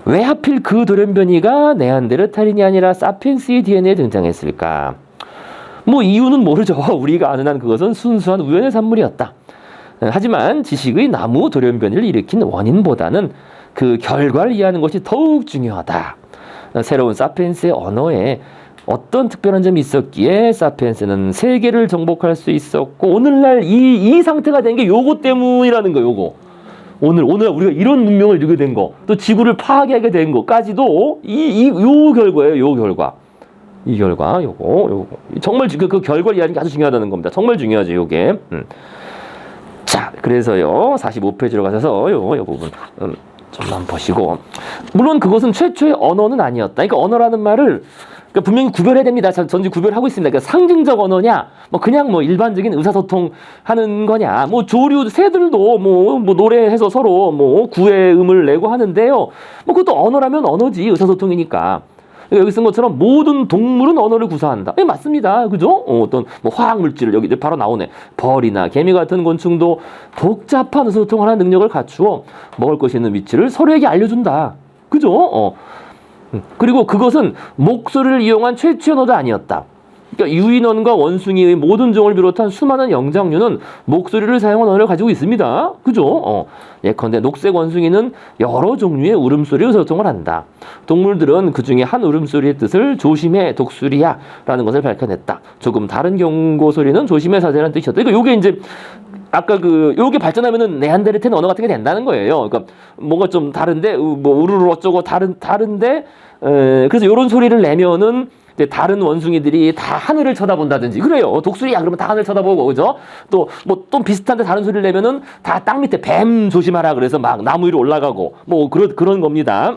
왜 하필 그 돌연변이가 네안데르탈인이 아니라 사피엔스의 DNA에 등장했을까? 뭐 이유는 모르죠. 우리가 아는 한 그것은 순수한 우연의 산물이었다. 하지만 지식의 나무 돌연변이를 일으킨 원인보다는 그 결과를 이해하는 것이 더욱 중요하다. 새로운 사피엔스의 언어에 어떤 특별한 점이 있었기에 사피엔스는 세계를 정복할 수 있었고, 오늘날 이 상태가 된 게 요거 때문이라는 거예요. 요거. 오늘 우리가 이런 문명을 이루게 된 거, 또 지구를 파괴하게 된 거까지도 요 결과예요. 요 결과. 이 결과, 요거. 정말 그 결과를 이해하는 게 아주 중요하다는 겁니다. 정말 중요하죠, 요게. 자, 그래서요, 45페이지로 가셔서 요 부분 좀만 보시고. 물론 그것은 최초의 언어는 아니었다. 그러니까 언어라는 말을 분명히 구별해야 됩니다. 전지 구별하고 있습니다. 그러니까 상징적 언어냐, 그냥 일반적인 의사소통 하는 거냐, 조류, 새들도 노래해서 서로 구의 음을 내고 하는데요. 그것도 언어라면 언어지, 의사소통이니까. 여기 쓴 것처럼 모든 동물은 언어를 구사한다. 예, 맞습니다. 그죠? 어떤 화학 물질을, 여기 바로 나오네. 벌이나 개미 같은 곤충도 복잡한 의사소통을 하는 능력을 갖추어 먹을 것이 있는 위치를 서로에게 알려준다. 그죠? 그리고 그것은 목소리를 이용한 최초의 언어도 아니었다. 그러니까 유인원과 원숭이의 모든 종을 비롯한 수많은 영장류는 목소리를 사용한 언어를 가지고 있습니다. 그죠? 예컨대 녹색 원숭이는 여러 종류의 울음소리로 의사소통을 한다. 동물들은 그 중에 한 울음소리의 뜻을 조심해 독수리야 라는 것을 밝혀냈다. 조금 다른 경고 소리는 조심해 사자라는 뜻이었다. 그러니까 요게 이제 아까 요게 발전하면은 네안데르탈 언어 같은 게 된다는 거예요. 그러니까 뭔가 좀 다른데, 우르르 어쩌고 다른데, 그래서 요런 소리를 내면은 이제 다른 원숭이들이 다 하늘을 쳐다본다든지, 그래요. 독수리야 그러면 다 하늘 쳐다보고, 그죠? 또 비슷한데 다른 소리를 내면은 다 땅 밑에 뱀 조심하라 그래서 막 나무 위로 올라가고, 그런 겁니다.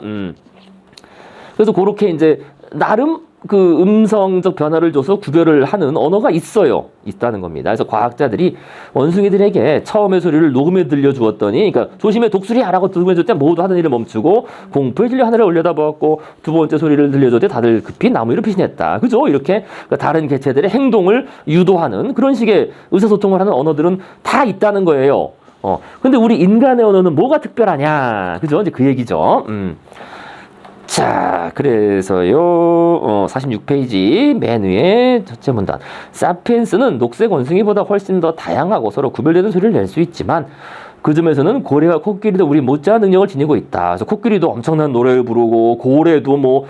그래서 그렇게 이제 나름 그 음성적 변화를 줘서 구별을 하는 언어가 있다는 겁니다. 그래서 과학자들이 원숭이들에게 처음의 소리를 녹음해 들려주었더니, 그러니까 조심해 독수리야라고 들려줄 때 모두 하는 일을 멈추고 공포에 질려 하늘을 올려다보았고, 두 번째 소리를 들려줄 때 다들 급히 나무 위로 피신했다. 그죠? 이렇게 다른 개체들의 행동을 유도하는 그런 식의 의사소통을 하는 언어들은 다 있다는 거예요. 근데 우리 인간의 언어는 뭐가 특별하냐? 그죠? 이제 그 얘기죠. 자, 그래서요, 46페이지 맨 위에 첫째 문단. 사피엔스는 녹색 원숭이보다 훨씬 더 다양하고 서로 구별되는 소리를 낼 수 있지만 그 점에서는 고래와 코끼리도 우리 못지않은 능력을 지니고 있다. 그래서 코끼리도 엄청난 노래를 부르고 고래도 뭐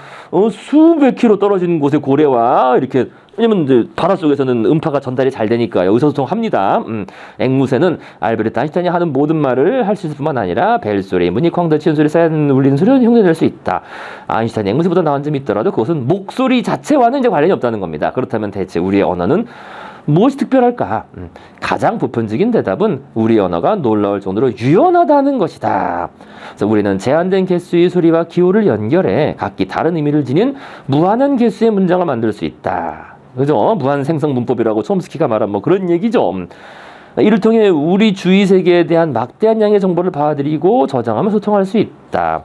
수백 킬로 떨어진 곳에 고래와 이렇게 왜냐면 이제 바다 속에서는 음파가 전달이 잘 되니까 의사소통합니다. 앵무새는 알베르트 아인슈타인이 하는 모든 말을 할 수 있을 뿐만 아니라 벨소리, 문이쾅 치는 소리, 사연 울리는 소리를 흉내낼 수 있다. 아인슈타인이 앵무새보다 나은 점이 있더라도 그것은 목소리 자체와는 이제 관련이 없다는 겁니다. 그렇다면 대체 우리의 언어는 무엇이 특별할까? 가장 보편적인 대답은 우리 언어가 놀라울 정도로 유연하다는 것이다. 그래서 우리는 제한된 개수의 소리와 기호를 연결해 각기 다른 의미를 지닌 무한한 개수의 문장을 만들 수 있다. 그죠? 무한 생성 문법이라고 촘스키가 말한 뭐 그런 얘기죠. 이를 통해 우리 주위 세계에 대한 막대한 양의 정보를 받아들이고 저장하며 소통할 수 있다.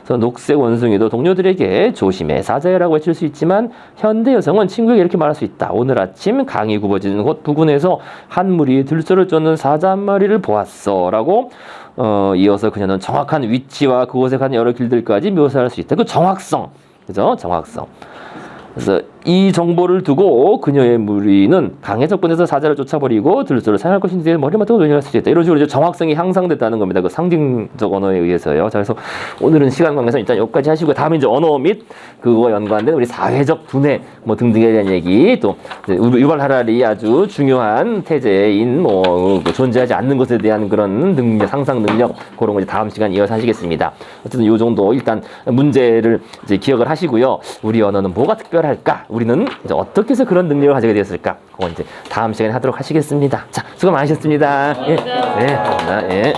그래서 녹색 원숭이도 동료들에게 조심해 사자해라고 외칠 수 있지만 현대 여성은 친구에게 이렇게 말할 수 있다. 오늘 아침 강이 굽어지는 곳 부근에서 한 무리 들소를 쫓는 사자 한 마리를 보았어 라고 이어서 그녀는 정확한 위치와 그곳에 가는 여러 길들까지 묘사할 수 있다. 그 정확성, 그죠? 정확성. 그래서 이 정보를 두고 그녀의 무리는 강에 접근해서 사자를 쫓아버리고 들소를 사용할 것인지에 머리 맞대고 논의할 수 있다. 이런 식으로 이제 정확성이 향상됐다는 겁니다. 그 상징적 언어에 의해서요. 자, 그래서 오늘은 시간 관계상 일단 여기까지 하시고 다음에 이제 언어 및 그거와 연관된 우리 사회적 두뇌 뭐 등등에 대한 얘기 또 유발 하라리 아주 중요한 태제인 뭐 존재하지 않는 것에 대한 그런 능력, 상상 능력 그런 거 이제 다음 시간 이어서 하시겠습니다. 어쨌든 이 정도 일단 문제를 이제 기억을 하시고요. 우리 언어는 뭐가 특별할까? 우리는 이제 어떻게 해서 그런 능력을 가지게 되었을까? 그건 이제 다음 시간에 하도록 하시겠습니다. 자, 수고 많으셨습니다. 예. 네, 감사합니다. 예.